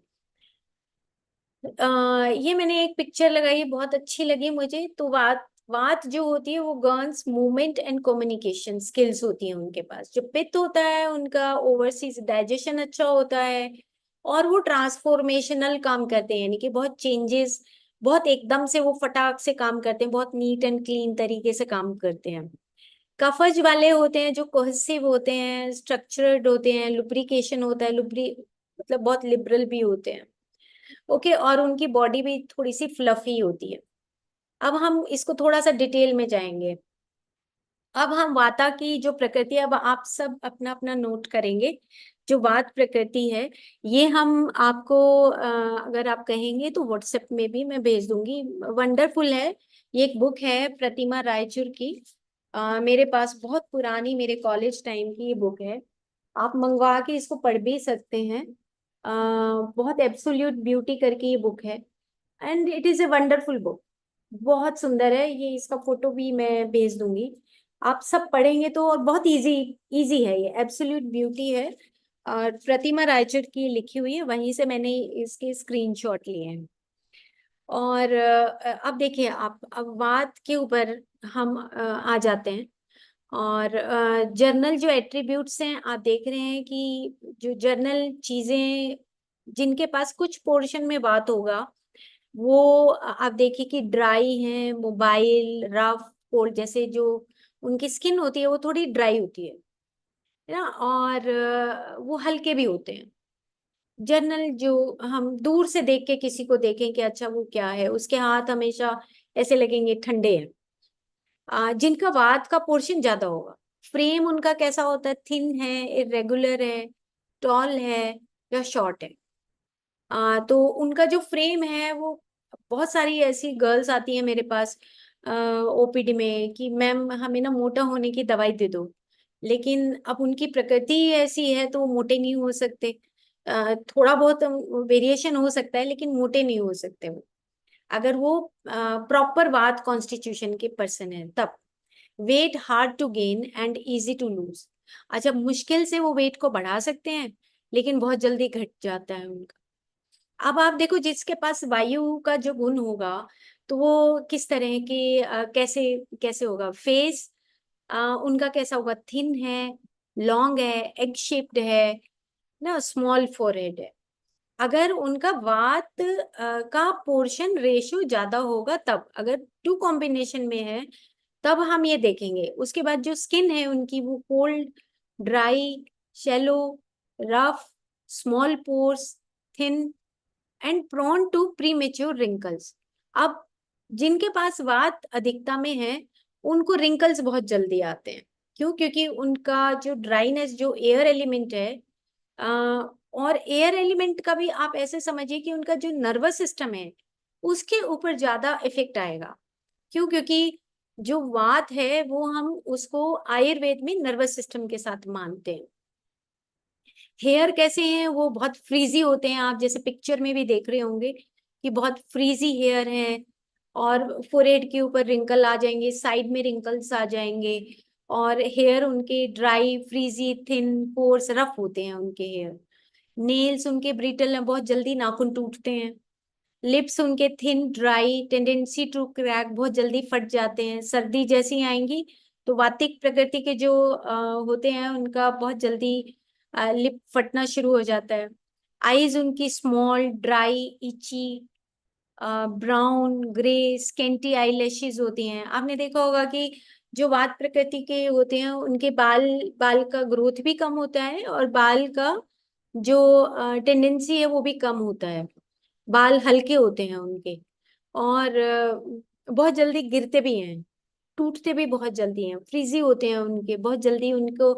ये मैंने एक पिक्चर लगाई, बहुत अच्छी लगी मुझे। तो वात वात जो होती है वो girls movement and communication skills होती है उनके पास। जो पित्त होता है उनका ओवरसीज डाइजेशन अच्छा होता है, और वो ट्रांसफॉर्मेशनल काम करते हैं, यानी कि बहुत चेंजेस, बहुत एकदम से वो फटाक से काम करते हैं, बहुत नीट एंड क्लीन तरीके से काम करते हैं। कफज वाले होते हैं जो कोहेसिव होते हैं, स्ट्रक्चर्ड होते हैं, लुब्रिकेशन होता है, लुब्री मतलब बहुत लिबरल भी होते हैं। ओके, और उनकी बॉडी भी थोड़ी सी फ्लफी होती है। अब हम इसको थोड़ा सा डिटेल में जाएंगे। अब हम वाता की जो प्रकृति है, अब आप सब अपना अपना नोट करेंगे। जो वात प्रकृति है, ये हम आपको अगर आप कहेंगे तो व्हाट्सएप में भी मैं भेज दूंगी, वंडरफुल है। ये एक बुक है प्रतिमा रायचूर की, मेरे पास बहुत पुरानी, मेरे कॉलेज टाइम की ये बुक है। आप मंगवा के इसको पढ़ भी सकते हैं। बहुत एब्सोल्यूट ब्यूटी करके ये बुक है, and it is a wonderful book, बहुत सुंदर है ये। इसका फोटो भी मैं भेज दूंगी, आप सब पढ़ेंगे तो। और बहुत इजी इजी है, ये एब्सोल्यूट ब्यूटी है, और प्रतिमा रायचूर की लिखी हुई है, वहीं से मैंने इसके स्क्रीनशॉट लिए हैं। और अब देखिए आप, अब बात के ऊपर हम आ जाते हैं। और जर्नल जो एट्रीब्यूट्स हैं, आप देख रहे हैं कि जो जर्नल चीजें जिनके पास कुछ पोर्शन में बात होगा, वो आप देखिए कि ड्राई है, मोबाइल, रफ, कोल्ड, जैसे जो उनकी स्किन होती है वो थोड़ी ड्राई होती है ना, और वो हल्के भी होते हैं। जनरल जो हम दूर से देख के किसी को देखें कि अच्छा वो क्या है, उसके हाथ हमेशा ऐसे लगेंगे ठंडे हैं। जिनका वात का पोर्शन ज्यादा होगा, फ्रेम उनका कैसा होता है, थिन है, इरेगुलर है, टॉल है या शॉर्ट है। तो उनका जो फ्रेम है वो, बहुत सारी ऐसी गर्ल्स आती हैं मेरे पास ओपीडी में कि मैम हमें ना मोटा होने की दवाई दे दो, लेकिन अब उनकी प्रकृति ही ऐसी है तो वो मोटे नहीं हो सकते। थोड़ा बहुत वेरिएशन हो सकता है लेकिन मोटे नहीं हो सकते वो, अगर वो प्रॉपर वात कॉन्स्टिट्यूशन के पर्सन है तब। Weight hard to gain and easy to lose. अच्छा, मुश्किल से वो वेट को बढ़ा सकते हैं लेकिन बहुत जल्दी घट जाता है उनका। अब आप देखो जिसके पास वायु का जो गुण होगा तो वो किस तरह के कैसे कैसे होगा फेस, उनका कैसा होगा, थिन है, लॉन्ग है, एग शेप्ड है ना, स्मॉल फोरहेड है। अगर उनका वात का पोर्शन रेशियो ज्यादा होगा तब, अगर टू कॉम्बिनेशन में है तब हम ये देखेंगे। उसके बाद जो स्किन है उनकी वो cold, dry, shallow, rough, small pores, thin and prone to premature wrinkles. अब जिनके पास वात अधिकता में है उनको रिंकल्स बहुत जल्दी आते हैं। क्यों? क्योंकि उनका जो ड्राइनेस, जो एयर एलिमेंट है, और एयर एलिमेंट का भी आप ऐसे समझिए कि उनका जो नर्वस सिस्टम है उसके ऊपर ज्यादा इफेक्ट आएगा। क्यों? क्योंकि जो वात है वो हम उसको आयुर्वेद में नर्वस सिस्टम के साथ मानते हैं। हेयर कैसे हैं? वो बहुत फ्रीजी होते हैं, आप जैसे पिक्चर में भी देख रहे होंगे कि बहुत फ्रीजी हेयर हैं, और फोrehead के ऊपर रिंकल आ जाएंगे, साइड में रिंकल्स आ जाएंगे, और हेयर उनके dry, frizzy, thin, course, rough होते हैं उनके हेयर। नेल्स उनके ब्रिटल हैं, बहुत जल्दी नाखून टूटते हैं। लिप्स उनके thin, dry, tendency to crack, बहुत जल्दी फट जाते हैं। सर्दी जैसी आएंगी तो वातिक प्रकृति के जो होते हैं उनका बहुत जल्दी लिप फटना शुरू हो जाता है। आईज उनकी small, dry, itchy, brown, grey, scanty eyelashes होती हैं। आपने देखा होगा कि जो वात प्रकृति के होते हैं उनके बाल बाल का ग्रोथ भी कम होता है, और बाल का जो टेंडेंसी है वो भी कम होता है। बाल हल्के होते हैं उनके, और बहुत जल्दी गिरते भी हैं, टूटते भी बहुत जल्दी हैं, फ्रीजी होते हैं उनके, बहुत जल्दी उनको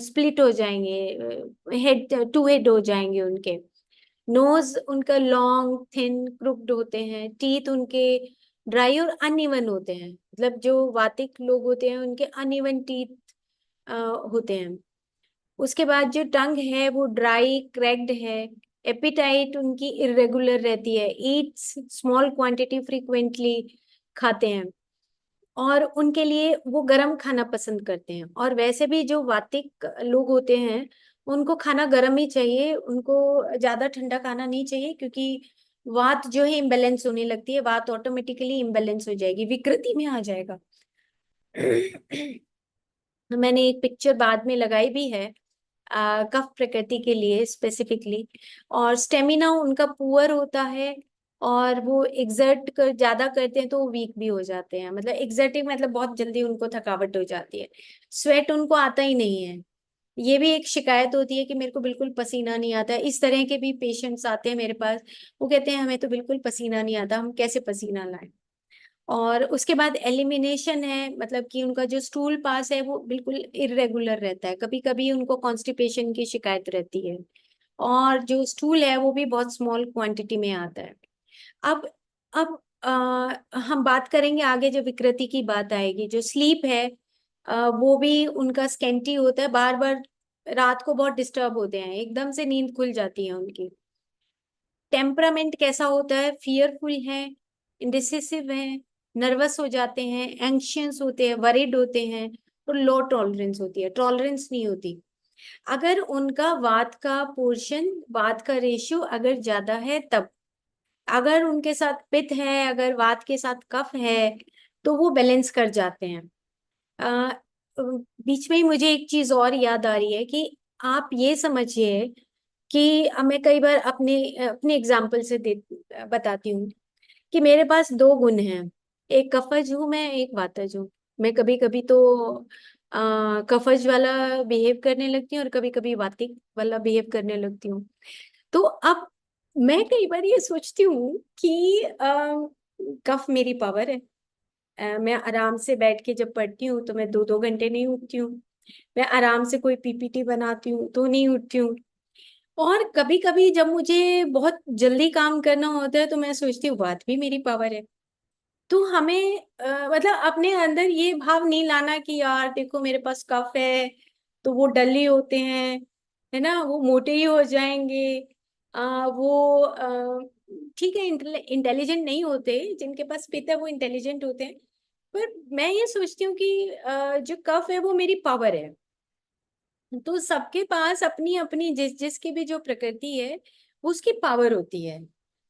स्प्लिट हो जाएंगे, हेड टू हेड हो जाएंगे उनके। नोज उनका लॉन्ग, थिन, क्रुक्ड होते हैं। टीथ उनके ड्राई और अनइवन होते हैं, मतलब जो वातिक लोग होते हैं उनके अनइवन टीथ होते हैं। उसके बाद जो टंग है वो ड्राई, क्रैक्ड है। एपिटाइट उनकी इरेगुलर रहती है, ईट्स स्मॉल क्वांटिटी, फ्रीक्वेंटली खाते हैं, और उनके लिए वो गर्म खाना पसंद करते हैं। और वैसे भी जो वातिक लोग होते हैं उनको खाना गर्म ही चाहिए, उनको ज्यादा ठंडा खाना नहीं चाहिए, क्योंकि वात जो है इम्बेलेंस होने लगती है, वात ऑटोमेटिकली इम्बेलेंस हो जाएगी, विकृति में आ जाएगा। मैंने एक पिक्चर बाद में लगाई भी है कफ प्रकृति के लिए स्पेसिफिकली। और स्टेमिना उनका पुअर होता है, और वो एग्जर्ट कर ज्यादा करते हैं तो वो वीक भी हो जाते हैं, मतलब एग्जर्टिंग मतलब बहुत जल्दी उनको थकावट हो जाती है। स्वेट उनको आता ही नहीं है, ये भी एक शिकायत होती है कि मेरे को बिल्कुल पसीना नहीं आता है। इस तरह के भी पेशेंट्स आते हैं मेरे पास, वो कहते हैं हमें तो बिल्कुल पसीना नहीं आता, हम कैसे पसीना लाएं। और उसके बाद एलिमिनेशन है, मतलब कि उनका जो स्टूल पास है वो बिल्कुल इरेगुलर रहता है, कभी कभी उनको कॉन्स्टिपेशन की शिकायत रहती है, और जो स्टूल है वो भी बहुत स्मॉल क्वांटिटी में आता है। अब अब हम बात करेंगे आगे, जो विकृति की बात आएगी, जो स्लीप है वो भी उनका स्केंटी होता है, बार बार रात को बहुत डिस्टर्ब होते हैं, एकदम से नींद खुल जाती है उनकी। टेम्परामेंट कैसा होता है? फियरफुल है, इंडिसिसिव है, नर्वस हो जाते हैं, एंशियस होते हैं, वरीड होते हैं, और लो टॉलरेंस होती है, टॉलरेंस नहीं होती। अगर उनका वात का पोर्शन, वात का रेशियो अगर ज्यादा है तब, अगर उनके साथ पित्त है, अगर वात के साथ कफ है तो वो बैलेंस कर जाते हैं। अ, बीच में ही मुझे एक चीज और याद आ रही है कि आप ये समझिए कि मैं कई बार अपने अपने एग्जाम्पल से बताती हूँ कि मेरे पास दो गुण हैं, एक कफज हूँ मैं, एक वातज हूँ। मैं कभी कभी तो कफज वाला बिहेव करने लगती हूँ और कभी कभी वातिक वाला बिहेव करने लगती हूँ। तो अब मैं कई बार ये सोचती हूँ कि कफ मेरी पावर है। मैं आराम से बैठ के जब पढ़ती हूँ तो मैं 2-2 घंटे नहीं उठती हूँ। मैं आराम से कोई पीपीटी बनाती हूँ तो नहीं उठती हूँ। और कभी कभी जब मुझे बहुत जल्दी काम करना होता है तो मैं सोचती हूँ बात भी मेरी पावर है। तो हमें मतलब अपने अंदर ये भाव नहीं लाना कि यार देखो मेरे पास कफ है तो वो डल ही होते हैं, है ना, वो मोटे ही हो जाएंगे। वो ठीक है, इंटेलिजेंट नहीं होते, जिनके पास पित्त है वो इंटेलिजेंट होते हैं। पर मैं ये सोचती हूँ कि जो कफ है वो मेरी पावर है। तो सबके पास अपनी अपनी जिसकी भी जो प्रकृति है वो उसकी पावर होती है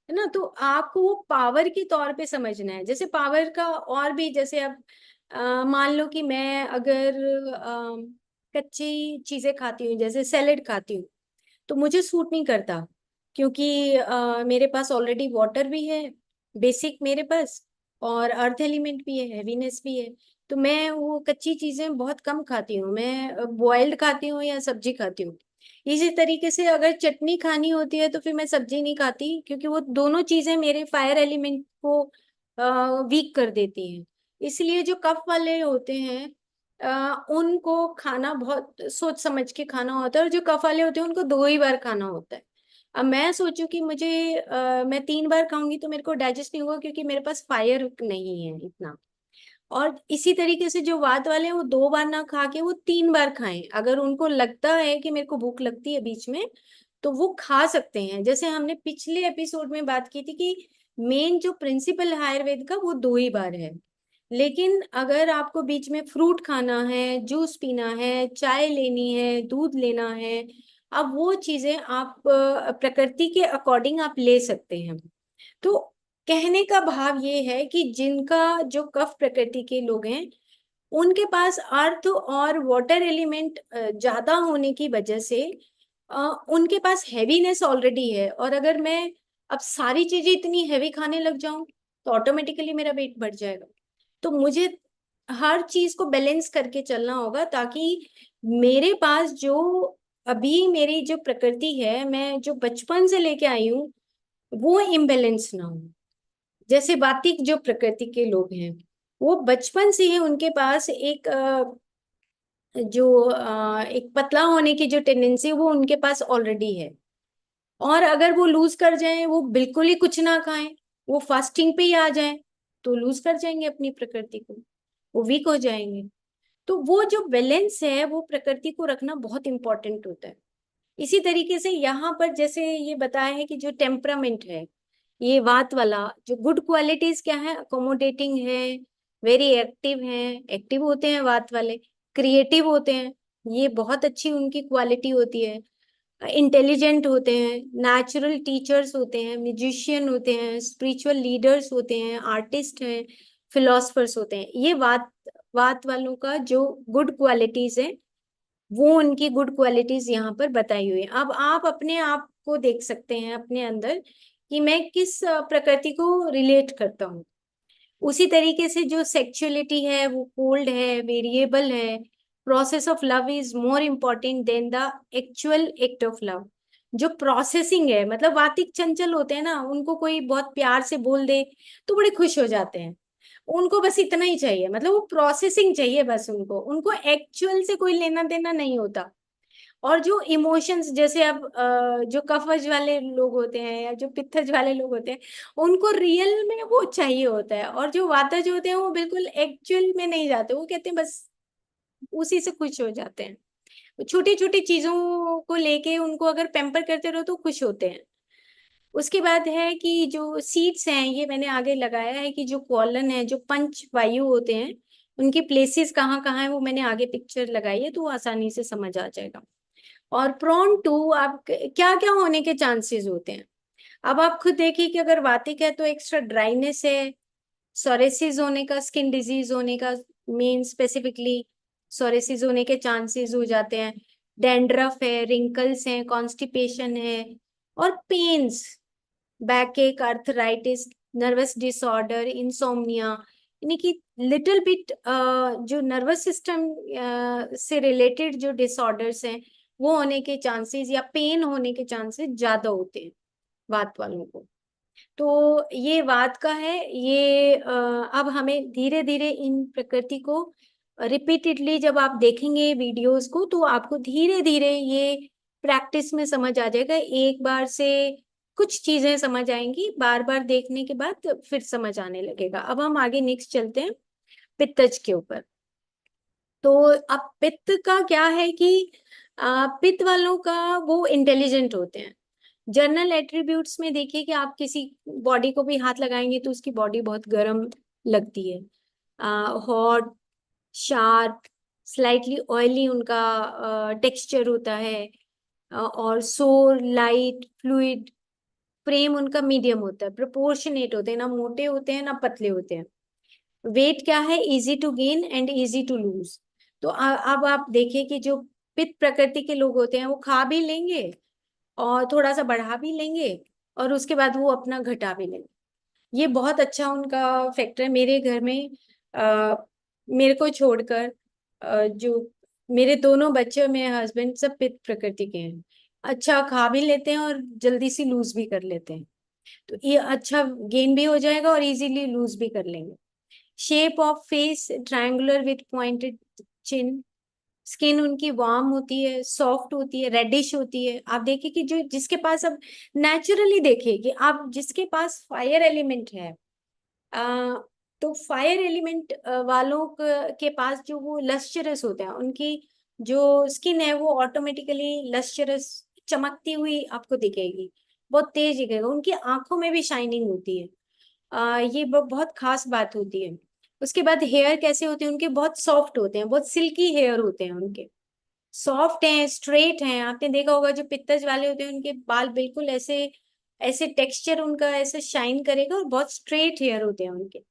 ना। तो आपको वो पावर के तौर पे समझना है। जैसे पावर का और भी, जैसे अब मान लो कि मैं अगर कच्ची चीजें खाती हूँ, जैसे सैलेड खाती हूँ, तो मुझे सूट नहीं करता, क्योंकि मेरे पास ऑलरेडी वाटर भी है, बेसिक मेरे पास, और अर्थ एलिमेंट भी है, हैवीनेस भी है। तो मैं वो कच्ची चीजें बहुत कम खाती हूँ, मैं बॉइल्ड खाती हूँ या सब्जी खाती हूँ। इसी तरीके से अगर चटनी खानी होती है तो फिर मैं सब्जी नहीं खाती, क्योंकि वो दोनों चीजें मेरे फायर एलिमेंट को वीक कर देती हैं। इसलिए जो कफ वाले होते हैं उनको खाना बहुत सोच समझ के खाना होता है, और जो कफ वाले होते हैं उनको 2 ही बार खाना होता है। अब मैं सोचूं कि मुझे मैं 3 बार खाऊंगी तो मेरे को डाइजेस्ट नहीं होगा, क्योंकि मेरे पास फायर नहीं है इतना। और इसी तरीके से जो वात वाले हैं वो 2 बार ना खा के वो 3 बार खाएं। अगर उनको लगता है कि मेरे को भूख लगती है बीच में तो वो खा सकते हैं। जैसे हमने पिछले एपिसोड में बात की थी कि मेन जो प्रिंसिपल है आयुर्वेद का वो 2 ही बार है। लेकिन अगर आपको बीच में फ्रूट खाना है, जूस पीना है, चाय लेनी है, दूध लेना है, अब वो चीजें आप प्रकृति के अकॉर्डिंग आप ले सकते हैं। तो कहने का भाव ये है कि जिनका जो कफ प्रकृति के लोग हैं उनके पास अर्थ और वाटर एलिमेंट ज्यादा होने की वजह से उनके पास हैवीनेस ऑलरेडी है। और अगर मैं अब सारी चीजें इतनी हैवी खाने लग जाऊं तो ऑटोमेटिकली मेरा वेट बढ़ जाएगा। तो मुझे हर चीज को बैलेंस करके चलना होगा, ताकि मेरे पास जो अभी मेरी जो प्रकृति है, मैं जो बचपन से लेके आई हूँ, वो इम्बेलेंस ना हो। जैसे वातिक जो प्रकृति के लोग हैं वो बचपन से ही उनके पास एक एक पतला होने की जो टेंडेंसी वो उनके पास ऑलरेडी है। और अगर वो लूज कर जाएं, वो बिल्कुल ही कुछ ना खाएं, वो फास्टिंग पे ही आ जाएं, तो लूज कर जाएंगे अपनी प्रकृति को, वो वीक हो जाएंगे। तो वो जो बैलेंस है वो प्रकृति को रखना बहुत इंपॉर्टेंट होता है। इसी तरीके से यहाँ पर जैसे ये बताया है कि जो टेम्परामेंट है, ये वात वाला जो गुड क्वालिटीज क्या है, अकोमोडेटिंग है, वेरी एक्टिव है, एक्टिव होते हैं वात वाले, क्रिएटिव होते हैं, ये बहुत अच्छी उनकी क्वालिटी होती है, इंटेलिजेंट होते हैं, नेचुरल टीचर्स होते हैं, म्यूजिशियन होते हैं, स्पिरिचुअल लीडर्स होते हैं, आर्टिस्ट हैं, फिलोसफर्स होते हैं। ये वात वात वालों का जो गुड क्वालिटीज है वो उनकी गुड क्वालिटीज यहाँ पर बताई हुई है। अब आप अपने आप को देख सकते हैं अपने अंदर कि मैं किस प्रकृति को रिलेट करता हूँ। उसी तरीके से जो सेक्सुअलिटी है वो कोल्ड है, वेरिएबल है। Process of love is more important then the actual act of love. जो प्रोसेसिंग है, मतलब वातिक चंचल होते हैं ना, उनको कोई बहुत प्यार से बोल दे तो बड़े खुश हो जाते हैं। उनको बस इतना ही चाहिए, मतलब वो प्रोसेसिंग चाहिए बस उनको, उनको एक्चुअल से कोई लेना देना नहीं होता। और जो इमोशंस, जैसे अब जो कफज वाले लोग होते हैं या जो पित्तज वाले लोग होते हैं, उनको रियल में वो चाहिए होता है। और जो वातज होते हैं वो बिल्कुल एक्चुअल में नहीं जाते, वो कहते हैं बस उसी से खुश हो जाते हैं। छोटी छोटी चीजों को लेके उनको अगर पैम्पर करते रहो तो खुश होते हैं। उसके बाद है कि जो सीड्स हैं, ये मैंने आगे लगाया है कि जो कॉलन है, जो पंच वायु होते हैं, उनकी प्लेसेस कहाँ कहाँ है वो मैंने आगे पिक्चर लगाई है, तो वो आसानी से समझ आ जाएगा। और प्रोन टू आप क्या क्या होने के चांसेस होते हैं। अब आप खुद देखिए कि अगर वातिक है तो एक्स्ट्रा ड्राइनेस है, सोरेसिस होने का, स्किन डिजीज होने का, मेन स्पेसिफिकली सोरेसिस होने के चांसेस हो जाते हैं। डैंड्रफ है, रिंकल्स हैं, कॉन्स्टिपेशन है, और पेन्स, बैक एक, अर्थराइटिस, नर्वस डिसऑर्डर, इंसोम्निया, यानी कि लिटिल बिट जो नर्वस सिस्टम से रिलेटेड जो डिसऑर्डर्स हैं वो होने के चांसेस या पेन होने के चांसेस ज्यादा होते हैं वात वालों को। तो ये वात का है, ये अब हमें धीरे धीरे इन प्रकृति को रिपीटेडली जब आप देखेंगे वीडियोस को तो आपको धीरे धीरे ये प्रैक्टिस में समझ आ जाएगा। एक बार से कुछ चीजें समझ आएंगी, बार बार देखने के बाद फिर समझ आने लगेगा। अब हम आगे नेक्स्ट चलते हैं पित्तज के ऊपर। तो अब पित्त का क्या है कि पित्त वालों का वो इंटेलिजेंट होते हैं। जनरल एट्रीब्यूट्स में देखिए कि आप किसी बॉडी को भी हाथ लगाएंगे तो उसकी बॉडी बहुत गर्म लगती है, हॉट, शार्प, स्लाइटली ऑयली उनका टेक्सचर होता है, और सोर, लाइट, फ्लूइड। फ्रेम उनका मीडियम होता है, प्रोपोर्शनेट होते हैं, ना मोटे होते हैं ना पतले होते हैं। वेट क्या है, easy to gain and easy to lose. तो अब आप देखिए कि जो पित्त प्रकृति के लोग होते हैं वो खा भी लेंगे और थोड़ा सा बढ़ा भी लेंगे और उसके बाद वो अपना घटा भी लेंगे। ये बहुत अच्छा उनका फैक्टर है। मेरे घर में आ, मेरे को छोड़कर जो मेरे दोनों बच्चे और मेरे हस्बैंड सब पित्त प्रकृति के हैं। अच्छा खा भी लेते हैं और जल्दी से लूज भी कर लेते हैं। तो ये अच्छा गेन भी हो जाएगा और इजीली लूज भी कर लेंगे। Shape of face triangular with pointed chin. Skin उनकी वार्म होती है, सॉफ्ट होती है, रेडिश होती है। आप देखिए कि जो जिसके पास, अब नेचुरली देखिए कि आप जिसके पास फायर एलिमेंट है, आ, तो फायर एलिमेंट वालों के पास जो वो लस्चरस होते हैं, उनकी जो स्किन है वो ऑटोमेटिकली लस्चरस, चमकती हुई आपको दिखेगी, बहुत तेज दिखेगा। उनकी आंखों में भी शाइनिंग होती है। ये बहुत खास बात होती है। उसके बाद हेयर कैसे होते हैं उनके, बहुत सॉफ्ट होते हैं, बहुत सिल्की हेयर होते हैं उनके, सॉफ्ट हैं, स्ट्रेट हैं। आपने देखा होगा जो पित्तज वाले होते हैं उनके बाल बिल्कुल ऐसे, ऐसे टेक्सचर उनका ऐसे शाइन करेगा और बहुत स्ट्रेट हेयर होते हैं उनके।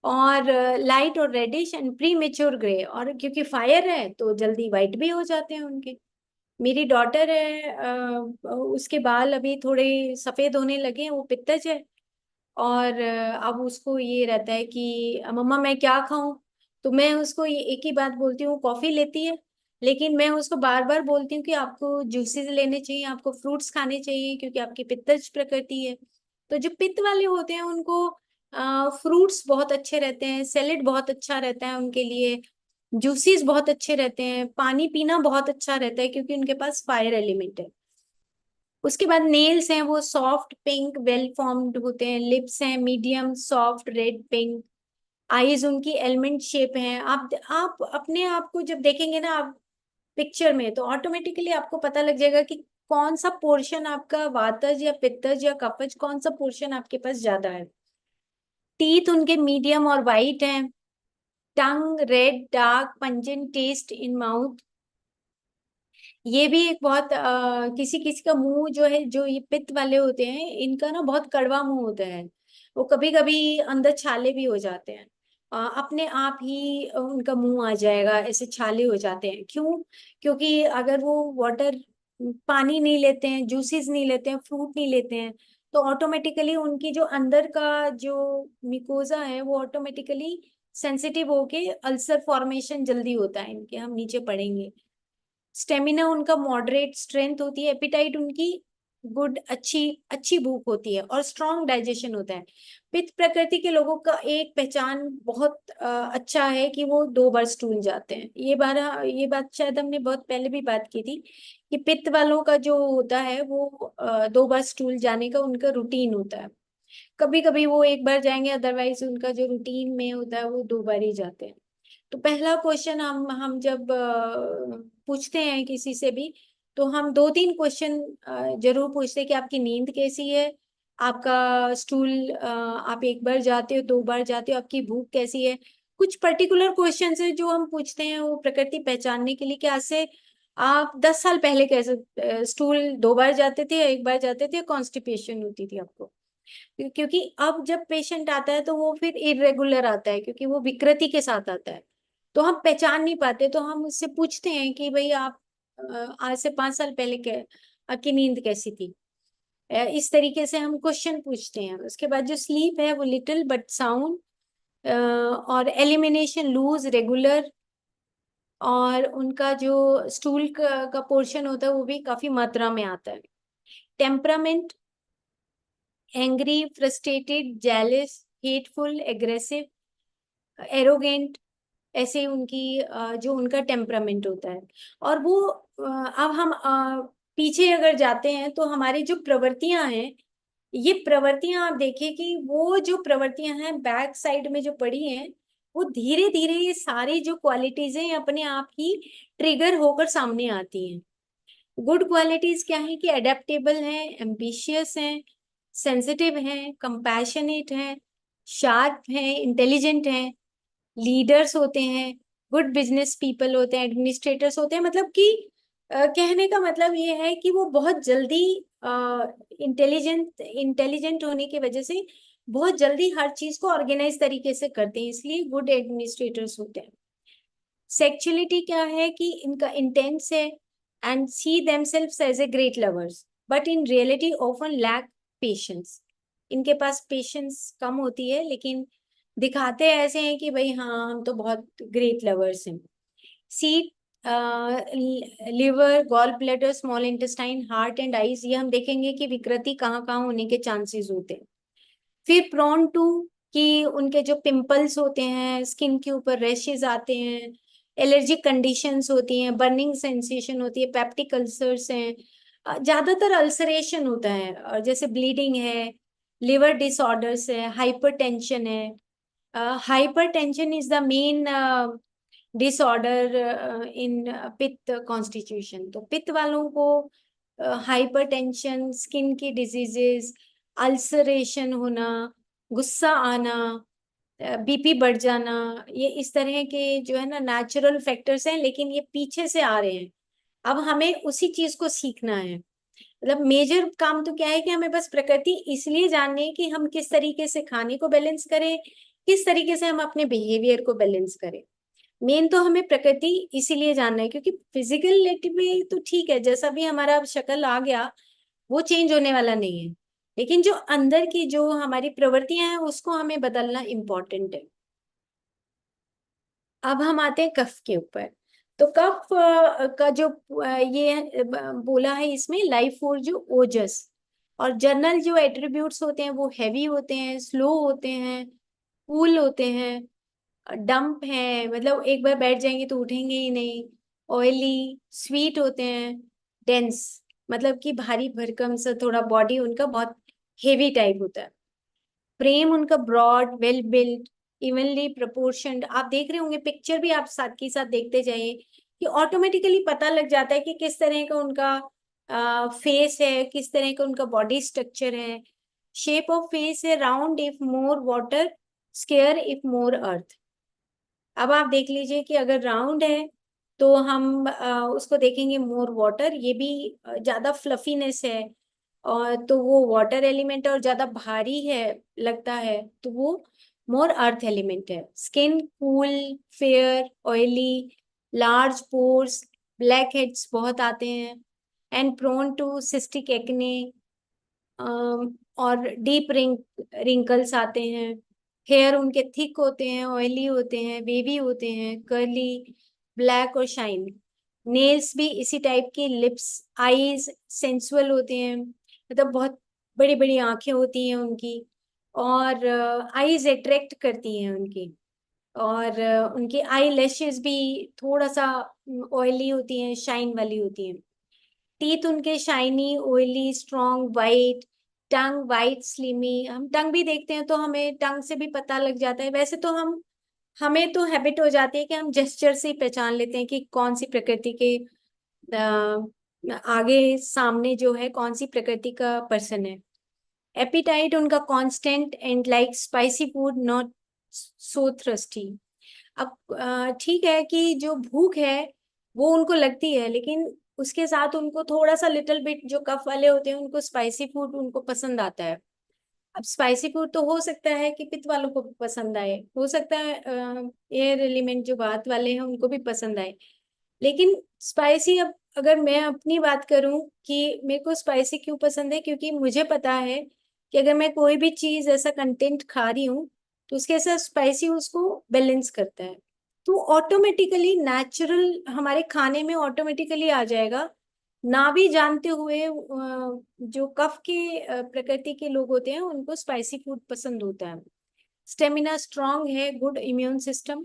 और लाइट और reddish and premature grey, और क्योंकि फायर है तो जल्दी वाइट भी हो जाते हैं उनके। मेरी डॉटर है, उसके बाल अभी थोड़े सफेद होने लगे हैं, वो पित्तज है। और अब उसको ये रहता है कि मम्मा मैं क्या खाऊं। तो मैं उसको ये एक ही बात बोलती हूँ, कॉफी लेती है। लेकिन मैं उसको बार बार बोलती हूँ कि आपको जूसेस लेने चाहिए, आपको फ्रूट्स खाने चाहिए, क्योंकि आपकी पित्तज प्रकृति है। तो जो पित्त वाले होते हैं उनको फ्रूट्स बहुत अच्छे रहते हैं, सैलेड बहुत अच्छा रहता है उनके लिए, जूसेस बहुत अच्छे रहते हैं, पानी पीना बहुत अच्छा रहता है क्योंकि उनके पास फायर एलिमेंट है। उसके बाद नेल्स हैं वो सॉफ्ट पिंक वेल फॉर्म्ड होते हैं। लिप्स हैं medium soft red pink. Eyes उनकी एलिमेंट शेप हैं। आप अपने आप को जब देखेंगे ना आप पिक्चर में, तो ऑटोमेटिकली आपको पता लग जाएगा कि कौन सा पोर्शन आपका वातज या पित्तज या कफज, कौन सा पोर्शन आपके पास ज्यादा है। टीथ उनके मीडियम और वाइट हैं। Tongue red dark pungent taste in mouth. ये भी एक बहुत किसी किसी का मुंह जो है, जो ये पित्त वाले होते हैं इनका ना बहुत कड़वा मुंह होता है। वो कभी कभी अंदर छाले भी हो जाते हैं। अपने आप ही उनका मुंह आ जाएगा, ऐसे छाले हो जाते हैं। क्यों? क्योंकि अगर वो वाटर, पानी नहीं लेते हैं, जूसेस नहीं लेते हैं, फ्रूट नहीं लेते हैं, तो ऑटोमेटिकली उनकी जो अंदर का जो मिकोजा है वो ऑटोमेटिकली सेंसिटिव होके अल्सर फॉर्मेशन जल्दी होता है इनके, हम नीचे पढ़ेंगे। स्टेमिना उनका मॉडरेट, स्ट्रेंथ होती है, एपिटाइट उनकी गुड, अच्छी अच्छी भूख होती है, और स्ट्रॉन्ग डाइजेशन होता है। पित्त प्रकृति के लोगों का एक पहचान बहुत अच्छा है कि वो 2 बार स्टूल जाते हैं। ये बात शायद हमने बहुत पहले भी बात की थी कि पित्त वालों का जो होता है वो 2 बार स्टूल जाने का उनका रूटीन होता है। कभी कभी वो 1 बार जाएंगे, अदरवाइज उनका जो रूटीन में होता है वो 2 बार ही जाते हैं। तो पहला क्वेश्चन हम जब पूछते हैं किसी से भी, तो हम 2-3 क्वेश्चन जरूर पूछते हैं कि आपकी नींद कैसी है, आपका स्टूल, आप 1 बार जाते हो 2 बार जाते हो, आपकी भूख कैसी है। कुछ पर्टिकुलर क्वेश्चन है जो हम पूछते हैं वो प्रकृति पहचानने के लिए कि आज से आप 10 साल पहले कैसे स्टूल 2 बार जाते थे या 1 बार जाते थे, कॉन्स्टिपेशन होती थी आपको। क्योंकि अब जब पेशेंट आता है तो वो फिर इरेगुलर आता है, क्योंकि वो विकृति के साथ आता है, तो हम पहचान नहीं पाते। तो हम उससे पूछते हैं कि भाई आप आज से 5 साल पहले क्या, आपकी नींद कैसी थी। इस तरीके से हम क्वेश्चन पूछते हैं। उसके बाद जो स्लीप है वो लिटिल बट साउंड, और एलिमिनेशन लूज रेगुलर, और उनका जो स्टूल का पोर्शन होता है वो भी काफी मात्रा में आता है। Temperament angry, frustrated, jealous, hateful, aggressive, arrogant, ऐसे उनकी जो उनका टेम्परामेंट होता है। और वो अब हम पीछे अगर जाते हैं तो हमारी जो प्रवृत्तियां हैं, ये प्रवृत्तियां आप देखिए कि वो जो प्रवृत्तियां हैं बैक साइड में जो पड़ी हैं, वो धीरे धीरे ये सारी जो क्वालिटीज हैं अपने आप ही ट्रिगर होकर सामने आती हैं। गुड क्वालिटीज क्या है कि अडेप्टेबल हैं, एम्बिशियस हैं, सेंसिटिव हैं, कंपैशनेट हैं, शार्प हैं, इंटेलिजेंट हैं, लीडर्स होते हैं, गुड बिजनेस पीपल होते हैं, एडमिनिस्ट्रेटर्स होते हैं। मतलब कि कहने का मतलब ये है कि वो बहुत जल्दी इंटेलिजेंट होने की वजह से बहुत जल्दी हर चीज को ऑर्गेनाइज तरीके से करते हैं, इसलिए गुड एडमिनिस्ट्रेटर्स होते हैं। सेक्सुअलिटी क्या है कि इनका इंटेंस है and see themselves as a great lovers, but in reality often lack patience. इनके पास पेशेंस कम होती है, लेकिन दिखाते ऐसे हैं कि भाई हाँ हम तो बहुत ग्रेट लवर्स हैं। See liver, gall bladder, small intestine, heart and eyes, ये हम देखेंगे कि विकृति कहाँ कहाँ होने के चांसेस होते हैं। फिर प्रोन टू, कि उनके जो पिंपल्स होते हैं, स्किन के ऊपर रैशेज आते हैं, एलर्जिक कंडीशंस होती हैं, बर्निंग सेंसेशन होती है, पेप्टिक अल्सर्स हैं, ज्यादातर अल्सरेशन होता है, और जैसे ब्लीडिंग है, लिवर डिसऑर्डर्स है, हाइपरटेंशन है। Hypertension is the main disorder in पित्त कॉन्स्टिट्यूशन। तो पित्त वालों को हाइपरटेंशन, स्किन की डिजीजेस, अल्सरेशन होना, गुस्सा आना, बीपी बढ़ जाना, ये इस तरह के जो है ना नेचुरल फैक्टर्स हैं, लेकिन ये पीछे से आ रहे हैं। अब हमें उसी चीज को सीखना है। मतलब मेजर काम तो क्या है कि हमें बस प्रकृति इसलिए जाननी है कि हम किस तरीके से खाने को बैलेंस करें, किस तरीके से हम अपने बिहेवियर को बैलेंस करें। मेन तो हमें प्रकृति इसीलिए जानना है, क्योंकि फिजिकलिटी में तो ठीक है, जैसा भी हमारा शक्ल आ गया वो चेंज होने वाला नहीं है, लेकिन जो अंदर की जो हमारी प्रवृत्तियां हैं उसको हमें बदलना इम्पोर्टेंट है। अब हम आते हैं कफ के ऊपर। तो कफ का जो ये बोला है इसमें लाइफ फोर्स जो ओजस, और जर्नल जो एट्रीब्यूट्स होते हैं वो हैवी होते हैं, स्लो होते हैं, कूल होते हैं, डंप है, मतलब एक बार बैठ जाएंगे तो उठेंगे ही नहीं, ऑयली, स्वीट होते हैं, डेंस, मतलब कि भारी भरकम सा थोड़ा बॉडी उनका बहुत हेवी टाइप होता है। फ्रेम उनका ब्रॉड, वेल बिल्ट, इवनली प्रोपोर्शनड। आप देख रहे होंगे पिक्चर भी, आप साथ के साथ देखते जाइए कि ऑटोमेटिकली पता लग जाता है कि किस तरह का उनका फेस है, किस तरह का उनका बॉडी स्ट्रक्चर है। शेप ऑफ फेस है round if more water, square if more earth. अब आप देख लीजिए कि अगर राउंड है तो हम उसको देखेंगे मोर वाटर, ये भी ज्यादा फ्लफीनेस है, और तो वो वाटर एलिमेंट है, और ज्यादा भारी है लगता है तो वो मोर अर्थ एलिमेंट है। Skin cool, fair, oily, large pores, blackheads बहुत आते हैं, and prone to cystic acne, और डीप रिंकल्स आते हैं। हेयर उनके थिक होते हैं, ऑयली होते हैं, वेवी होते हैं, कर्ली, ब्लैक और शाइन। नेल्स भी इसी टाइप की, लिप्स, आईज सेंसुअल होते हैं, मतलब बहुत बड़ी बड़ी आंखें होती हैं उनकी, और आईज अट्रैक्ट करती हैं उनकी, और उनकी आई लैशेस भी थोड़ा सा ऑयली होती हैं, शाइन वाली होती हैं। टीथ उनके शाइनी, ऑयली, स्ट्रॉन्ग, वाइट। टंग वाइट, स्लिमी। हम टंग भी देखते हैं तो हमें टंग से भी पता लग जाता है। वैसे तो हमें तो हैबिट हो जाती है कि हम जेस्चर से ही पहचान लेते हैं कि कौन सी प्रकृति के आगे सामने जो है कौन सी प्रकृति का पर्सन है। एपिटाइट उनका constant and like spicy food, not so thirsty. अब ठीक है कि जो भूख है वो उनको लगती है, लेकिन उसके साथ उनको थोड़ा सा लिटिल बिट, जो कफ वाले होते हैं उनको स्पाइसी फूड उनको पसंद आता है। अब स्पाइसी फूड तो हो सकता है कि पित्त वालों को भी पसंद आए, हो सकता है एयर एलिमेंट जो बात वाले हैं उनको भी पसंद आए, लेकिन स्पाइसी, अब अगर मैं अपनी बात करूं कि मेरे को स्पाइसी क्यों पसंद है, क्योंकि मुझे पता है कि अगर मैं कोई भी चीज ऐसा कंटेंट खा रही हूँ तो उसके साथ स्पाइसी उसको बैलेंस करता है। तो ऑटोमेटिकली नेचुरल हमारे खाने में ऑटोमेटिकली आ जाएगा, ना भी जानते हुए। जो कफ के प्रकृति के लोग होते हैं उनको स्पाइसी फूड पसंद होता है। स्टेमिना स्ट्रांग है, गुड इम्यून सिस्टम,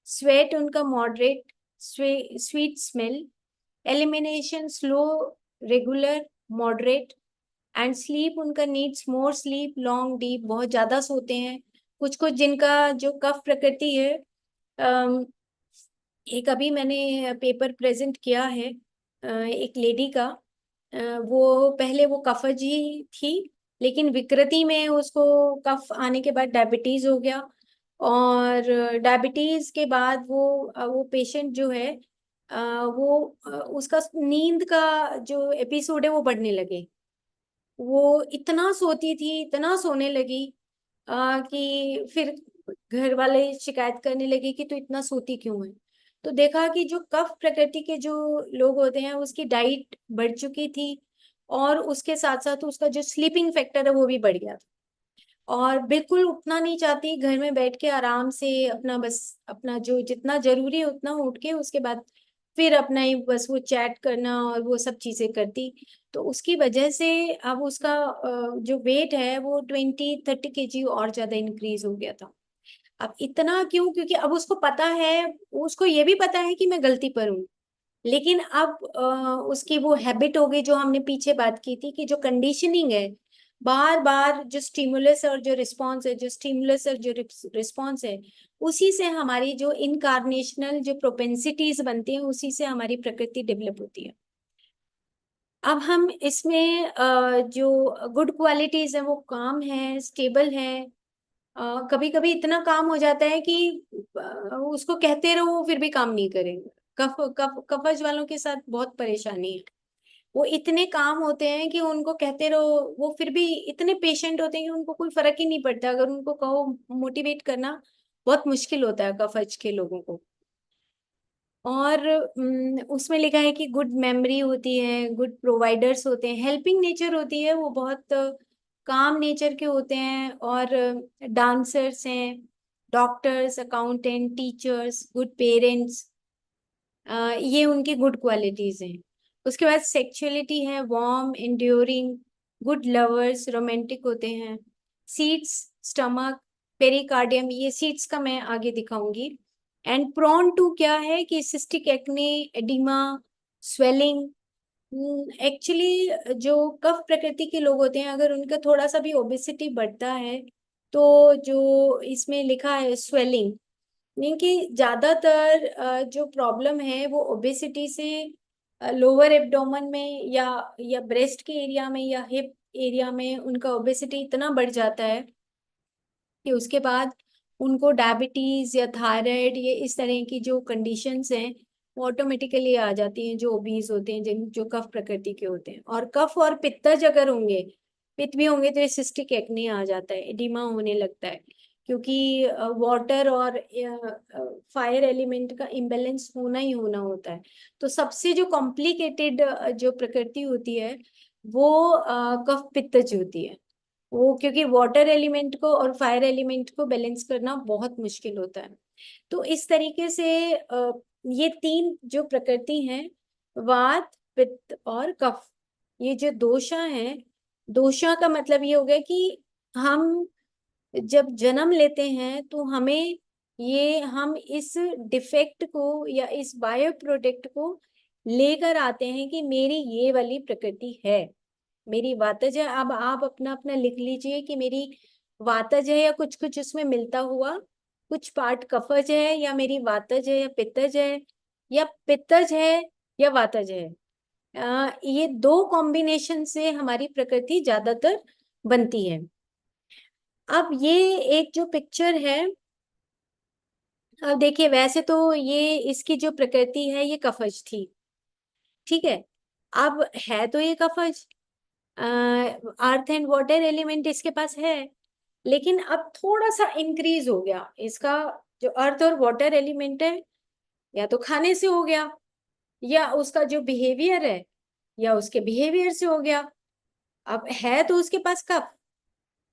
स्वेट उनका moderate, sweet smell, elimination slow, regular, moderate, and sleep उनका needs more sleep, long deep, बहुत ज्यादा सोते हैं। कुछ कुछ जिनका जो कफ प्रकृति है, अम, एक अभी मैंने पेपर प्रेजेंट किया है एक लेडी का। वो पहले वो कफज ही थी, लेकिन विकृति में उसको कफ आने के बाद डायबिटीज हो गया। और डायबिटीज के बाद वो पेशेंट जो है, उसका नींद का जो एपिसोड है वो बढ़ने लगे। वो इतना सोती थी, इतना सोने लगी कि फिर घर वाले शिकायत करने लगे कि तू इतना सोती क्यों है। तो देखा कि जो कफ प्रकृति के जो लोग होते हैं उसकी डाइट बढ़ चुकी थी, और उसके साथ साथ उसका जो स्लीपिंग फैक्टर है वो भी बढ़ गया था। और बिल्कुल उठना नहीं चाहती, घर में बैठ के आराम से अपना बस अपना जो जितना जरूरी है उतना उठ के उसके बाद फिर अपना ही बस वो चैट करना और वो सब चीजें करती। तो उसकी वजह से अब उसका जो वेट है वो 20-30 kg और ज्यादा इंक्रीज हो गया था। अब इतना क्यों? क्योंकि अब उसको पता है, उसको ये भी पता है कि मैं गलती पर हूँ, लेकिन अब उसकी वो हैबिट हो गई, जो हमने पीछे बात की थी कि जो कंडीशनिंग है, बार बार जो स्टिमुलस और जो रिस्पॉन्स है, जो स्टिमुलस और जो रिस्पॉन्स है, उसी से हमारी जो इनकार्नेशनल जो प्रोपेंसिटीज बनती हैं, उसी से हमारी प्रकृति डेवलप होती है। अब हम इसमें जो गुड क्वालिटीज है वो काम है, स्टेबल है। कभी कभी इतना काम हो जाता है कि उसको कहते रहो वो फिर भी काम नहीं करेंगे। कफज वालों के साथ बहुत परेशानी है। वो इतने काम होते हैं कि उनको कहते रहो, वो फिर भी इतने पेशेंट होते हैं कि उनको कोई फर्क ही नहीं पड़ता। अगर उनको कहो, मोटिवेट करना बहुत मुश्किल होता है कफज के लोगों को। और उसमें लिखा है कि गुड मेमोरी होती है, गुड प्रोवाइडर्स होते हैं, हेल्पिंग नेचर होती है, वो बहुत काम नेचर के होते हैं। और डांसर्स हैं, doctors, accountant, teachers, good parents, ये उनकी गुड क्वालिटीज हैं। उसके बाद सेक्सुअलिटी है, warm, enduring, good lovers, romantic होते हैं। सीट्स, स्टमक, पेरिकार्डियम, ये सीट्स का मैं आगे दिखाऊंगी। एंड प्रोन टू क्या है कि cystic acne, oedema, swelling. Actually जो कफ प्रकृति के लोग होते हैं, अगर उनका थोड़ा सा भी ओबेसिटी बढ़ता है, तो जो इसमें लिखा है स्वेलिंग, यानी कि ज्यादातर जो प्रॉब्लम है वो ओबेसिटी से लोअर एब्डोमेन में या ब्रेस्ट के एरिया में या हिप एरिया में उनका ओबेसिटी इतना बढ़ जाता है कि उसके बाद उनको डायबिटीज या थायराइड, ये इस तरह की जो कंडीशंस हैं वो ऑटोमेटिकली आ जाती हैं, जो ओबीज होते हैं, जिन जो कफ प्रकृति के होते हैं। और कफ और पित्तज अगर होंगे, पित्त भी होंगे, तो ये सिस्टिक एक्ने आ जाता है, एडिमा होने लगता है। क्योंकि वाटर और फायर एलिमेंट का इम्बेलेंस होना ही होना होता है। तो सबसे जो कॉम्प्लिकेटेड जो प्रकृति होती है वो कफ पित्तज होती है। वो क्योंकि वाटर एलिमेंट को और फायर एलिमेंट को बैलेंस करना बहुत मुश्किल होता है। तो इस तरीके से ये तीन जो प्रकृति हैं, वात, पित्त और कफ, ये जो दोषा हैं, दोषा का मतलब ये हो गया कि हम जब जन्म लेते हैं तो हमें हम इस डिफेक्ट को या इस बायो प्रोडक्ट को लेकर आते हैं कि मेरी ये वाली प्रकृति है, मेरी वातज है। अब आप अपना अपना लिख लीजिए कि मेरी वातज है, या कुछ कुछ उसमें मिलता हुआ कुछ पार्ट कफज है, या मेरी वातज है या पित्तज है, या पित्तज है या वातज है। ये दो कॉम्बिनेशन से हमारी प्रकृति ज्यादातर बनती है। अब ये एक जो पिक्चर है, अब देखिए, वैसे तो ये इसकी जो प्रकृति है ये कफज थी, ठीक है। अब है तो ये कफज, अर्थ एंड वाटर एलिमेंट इसके पास है, लेकिन अब थोड़ा सा इंक्रीज हो गया इसका। जो अर्थ और वाटर एलिमेंट है, या तो खाने से हो गया, या उसका जो बिहेवियर है, या उसके बिहेवियर से हो गया। अब है तो उसके पास कफ,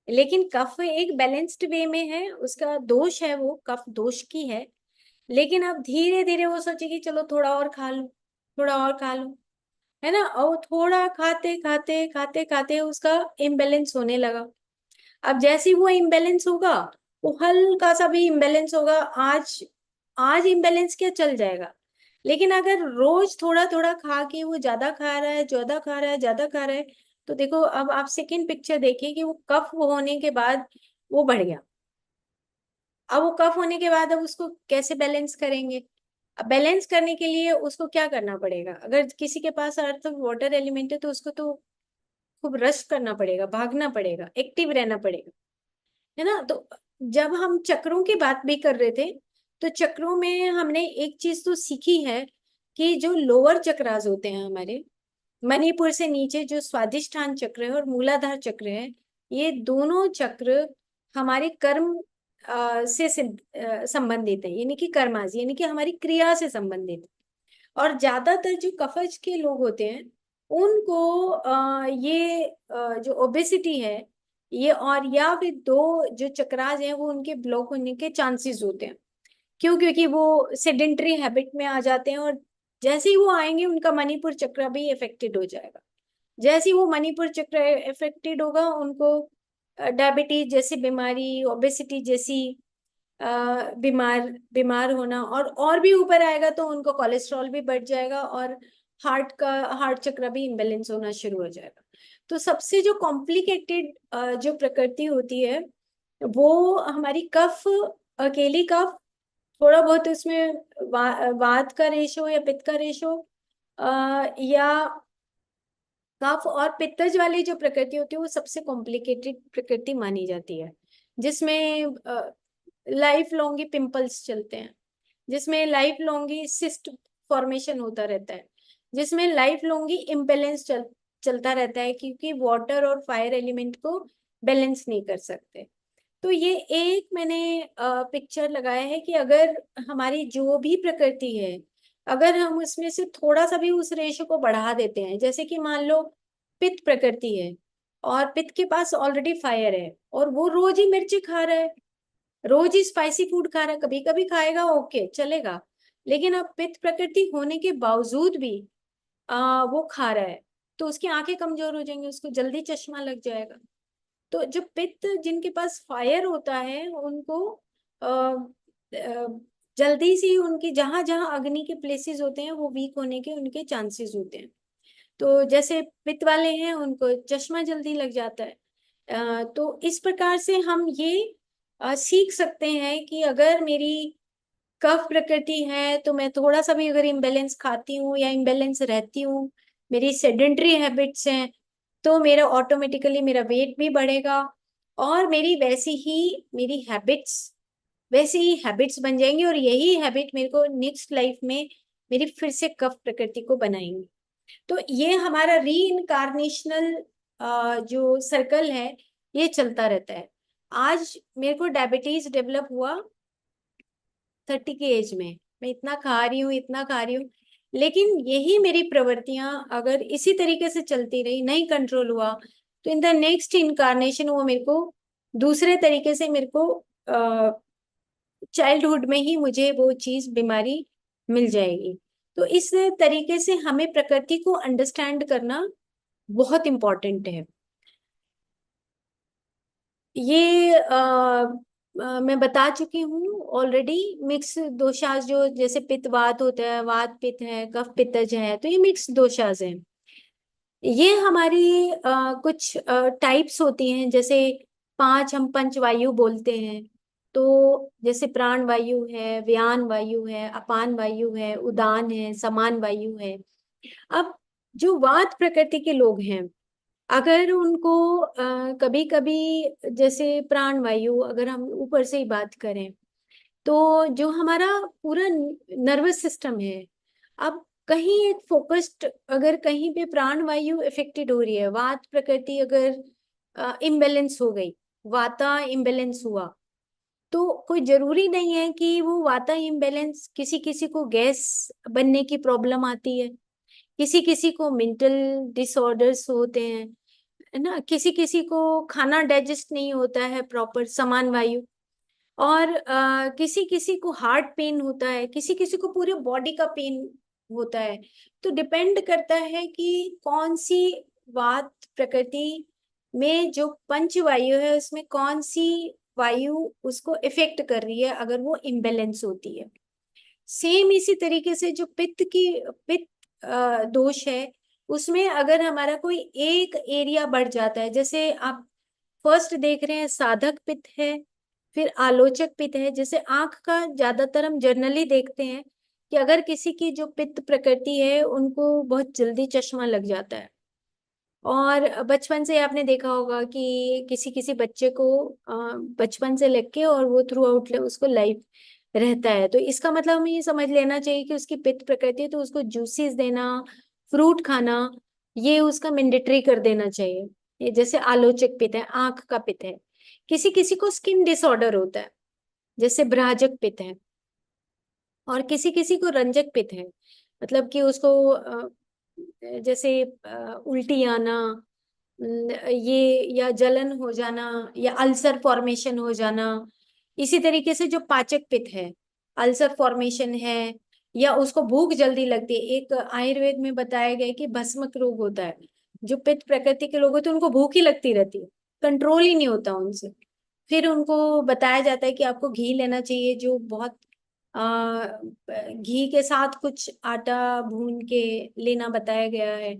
लेकिन कफ एक बैलेंस्ड वे में है, उसका दोष है, वो कफ दोष की है। लेकिन अब धीरे धीरे वो सोचेगी चलो थोड़ा और खा लूं, थोड़ा और खा लूं, है ना, और थोड़ा खाते खाते खाते खाते उसका इम्बेलेंस होने लगा। अब जैसे ही वो इम्बेलेंस होगा, वो हल्का सा भी इम्बेलेंस होगा, आज आज इम्बेलेंस क्या चल जाएगा। लेकिन अगर रोज थोड़ा थोड़ा खा के वो ज्यादा खा रहा है, ज्यादा खा रहा है, ज्यादा खा रहा है, तो देखो अब आप सेकेंड पिक्चर देखिए कि वो कफ होने के बाद वो बढ़ गया। अब वो कफ होने के बाद अब उसको कैसे बैलेंस करेंगे। अब बैलेंस करने के लिए उसको क्या करना पड़ेगा, अगर किसी के पास अर्थ वाटर एलिमेंट है तो उसको तो खूब रश करना पड़ेगा, भागना पड़ेगा, एक्टिव रहना पड़ेगा, है ना। तो जब हम चक्रों की बात भी कर रहे थे, तो चक्रों में हमने एक चीज तो सीखी है कि जो लोअर चक्रास होते हैं हमारे, मणिपुर से नीचे जो स्वादिष्ठान चक्र है और मूलाधार चक्र है, ये दोनों चक्र हमारे कर्म से संबंधित है, यानी कि कर्मास, यानी कि हमारी क्रिया से संबंधित। और ज्यादातर जो कफज के लोग होते हैं उनको ये जो ओबेसिटी है ये, और या फिर दो जो चक्रास हैं वो उनके ब्लॉक होने के चांसेस होते हैं। क्यों? क्योंकि वो सेडेंटरी हैबिट में आ जाते हैं, और जैसे ही वो आएंगे उनका मणिपुर चक्र भी इफेक्टेड हो जाएगा। जैसे ही वो मणिपुर चक्र इफेक्टेड होगा, उनको डायबिटीज जैसी बीमारी, ओबेसिटी जैसी बीमार बीमार होना, और भी ऊपर आएगा तो उनको कोलेस्ट्रॉल भी बढ़ जाएगा, और हार्ट चक्र भी इम्बेलेंस होना शुरू हो जाएगा। तो सबसे जो कॉम्प्लिकेटेड जो प्रकृति होती है वो हमारी कफ, अकेली कफ, थोड़ा बहुत उसमें वात का रेशो या पित्त का रेशो, या कफ और पित्तज वाली जो प्रकृति होती है वो सबसे कॉम्प्लिकेटेड प्रकृति मानी जाती है, जिसमें लाइफ लॉन्ग ही पिंपल्स चलते हैं, जिसमें लाइफ लॉन्ग ही सिस्ट फॉर्मेशन होता रहता है, जिसमें लाइफ लॉन्ग ही इम्बेलेंस चलता रहता है, क्योंकि वाटर और फायर एलिमेंट को बैलेंस नहीं कर सकते। तो ये एक मैंने पिक्चर लगाया है कि अगर हमारी जो भी प्रकृति है, अगर हम उसमें से थोड़ा सा भी उस रेशो को बढ़ा देते हैं, जैसे कि मान लो पित्त प्रकृति है और पित्त के पास ऑलरेडी फायर है और वो रोज ही मिर्ची खा रहा है, रोज ही स्पाइसी फूड खा रहा है, कभी कभी खाएगा ओके चलेगा, लेकिन अब पित्त प्रकृति होने के बावजूद भी वो खा रहा है, तो उसकी आंखें कमजोर हो जाएंगी, उसको जल्दी चश्मा लग जाएगा। तो जो पित्त जिनके पास फायर होता है उनको अ, जल्दी से उनकी जहां जहां अग्नि के प्लेसेस होते हैं वो वीक होने के उनके चांसेस होते हैं। तो जैसे पित्त वाले हैं उनको चश्मा जल्दी लग जाता है। तो इस प्रकार से हम ये सीख सकते हैं कि अगर मेरी कफ प्रकृति है तो मैं थोड़ा सा भी अगर इम्बेलेंस खाती हूँ या इम्बेलेंस रहती हूँ, मेरी सेडेंटरी हैबिट्स हैं, तो मेरा ऑटोमेटिकली मेरा वेट भी बढ़ेगा, और मेरी वैसी ही मेरी हैबिट्स वैसी ही हैबिट्स बन जाएंगी, और यही हैबिट मेरे को नेक्स्ट लाइफ में मेरी फिर से कफ प्रकृति को बनाएंगी। तो ये हमारा री इनकारनेशनल जो सर्कल है ये चलता रहता है। आज मेरे को डायबिटीज डेवलप हुआ 30 की एज में, मैं इतना खा रही हूँ, इतना खा रही हूँ, लेकिन यही मेरी प्रवृत्तियां अगर इसी तरीके से चलती रही, नहीं कंट्रोल हुआ, तो इन द नेक्स्ट इनकारनेशन वो मेरे को दूसरे तरीके से, मेरे को चाइल्डहुड में ही मुझे वो चीज बीमारी मिल जाएगी। तो इस तरीके से हमें प्रकृति को अंडरस्टैंड करना बहुत इम्पोर्टेंट है। ये मैं बता चुकी हूँ ऑलरेडी। मिक्स दोषास जो जैसे पित्त वात होता है, वात पित्त है, कफ पित्तज है, तो ये मिक्स दोषास हैं। ये हमारी कुछ टाइप्स होती हैं, जैसे पांच हम पंच वायु बोलते हैं। तो जैसे प्राण वायु है, व्यान वायु है, अपान वायु है, उदान है, समान वायु है। अब जो वात प्रकृति के लोग हैं, अगर उनको कभी कभी, जैसे प्राण वायु अगर हम ऊपर से ही बात करें, तो जो हमारा पूरा नर्वस सिस्टम है, अब कहीं एक फोकस्ड, अगर कहीं पे प्राण वायु इफेक्टेड हो रही है, वात प्रकृति अगर इम्बेलेंस हो गई, वाता इम्बेलेंस हुआ, तो कोई जरूरी नहीं है कि वो वाता इम्बेलेंस, किसी किसी को गैस बनने की प्रॉब्लम आती है, किसी किसी को मेंटल डिसऑर्डर्स होते हैं, है ना, किसी किसी को खाना डाइजेस्ट नहीं होता है प्रॉपर समान वायु, और किसी किसी को हार्ट पेन होता है, किसी किसी को पूरे बॉडी का पेन होता है। तो डिपेंड करता है कि कौन सी बात प्रकृति में जो पंच वायु है उसमें कौन सी वायु उसको इफेक्ट कर रही है अगर वो इम्बेलेंस होती है। सेम इसी तरीके से जो पित्त दोष है, उसमें अगर हमारा कोई एक एरिया बढ़ जाता है, जैसे आप फर्स्ट देख रहे हैं साधक पित्त है, फिर आलोचक पित्त है। जैसे आंख का ज्यादातर हम जनरली देखते हैं कि अगर किसी की जो पित्त प्रकृति है उनको बहुत जल्दी चश्मा लग जाता है। और बचपन से आपने देखा होगा कि किसी किसी बच्चे को बचपन से लेके और वो थ्रू आउट उसको लाइफ रहता है। तो इसका मतलब हमें ये समझ लेना चाहिए कि उसकी पित्त प्रकृति है तो उसको जूसेस देना, फ्रूट खाना, ये उसका मैंडेटरी कर देना चाहिए। ये जैसे आलोचक पित्त है, आंख का पित्त है। किसी किसी को स्किन डिसऑर्डर होता है, जैसे भ्राजक पित्त है। और किसी किसी को रंजक पित्त है, मतलब कि उसको जैसे उल्टी आना, ये या जलन हो जाना या अल्सर फॉर्मेशन हो जाना। इसी तरीके से जो पाचक पित्त है, अल्सर फॉर्मेशन है, या उसको भूख जल्दी लगती है। एक आयुर्वेद में बताया गया है कि भस्मक रोग होता है, जो पित्त प्रकृति के लोग होते हैं उनको भूख ही लगती रहती है, कंट्रोल ही नहीं होता उनसे। फिर उनको बताया जाता है कि आपको घी लेना चाहिए, जो बहुत घी के साथ कुछ आटा भून के लेना बताया गया है।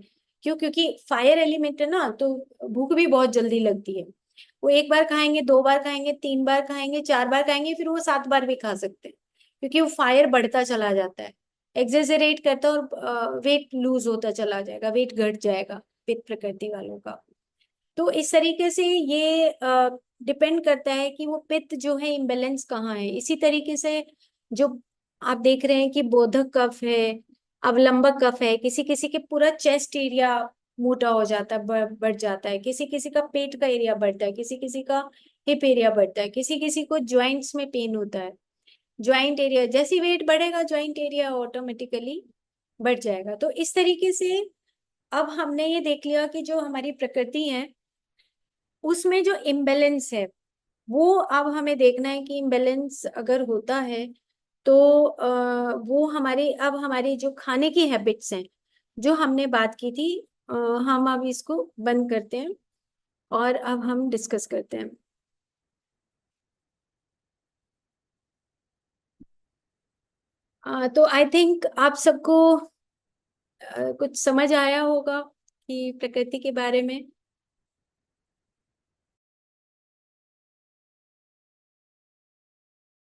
क्यों? क्योंकि फायर एलिमेंट है ना, तो भूख भी बहुत जल्दी लगती है। वो एक बार खाएंगे, दो बार खाएंगे, तीन बार खाएंगे, चार बार खाएंगे, फिर वो सात बार भी खा सकते हैं, क्योंकि वो फायर बढ़ता चला जाता है, एक्सेजरेट करता है, और वेट लूज होता चला जाएगा, वेट घट जाएगा पित्त प्रकृति वालों का। तो इस तरीके से ये डिपेंड करता है कि वो पित्त जो है इम्बेलेंस कहाँ है। इसी तरीके से जो आप देख रहे हैं कि बोधक कफ है, अवलंबक कफ है, किसी किसी के पूरा चेस्ट एरिया मोटा हो जाता है, बढ़ जाता है, किसी किसी का पेट का एरिया बढ़ता है, किसी किसी का हिप एरिया बढ़ता है, किसी किसी को ज्वाइंट्स में पेन होता है। ज्वाइंट एरिया जैसी वेट बढ़ेगा, ज्वाइंट एरिया ऑटोमेटिकली बढ़ जाएगा। तो इस तरीके से अब हमने ये देख लिया कि जो हमारी प्रकृति है उसमें जो इम्बेलेंस है, वो अब हमें देखना है कि इम्बेलेंस अगर होता है तो वो हमारी, अब हमारी जो खाने की हैबिट्स हैं जो हमने बात की थी, हम अब इसको बंद करते हैं और अब हम डिस्कस करते हैं। तो आई थिंक आप सबको कुछ समझ आया होगा कि प्रकृति के बारे में।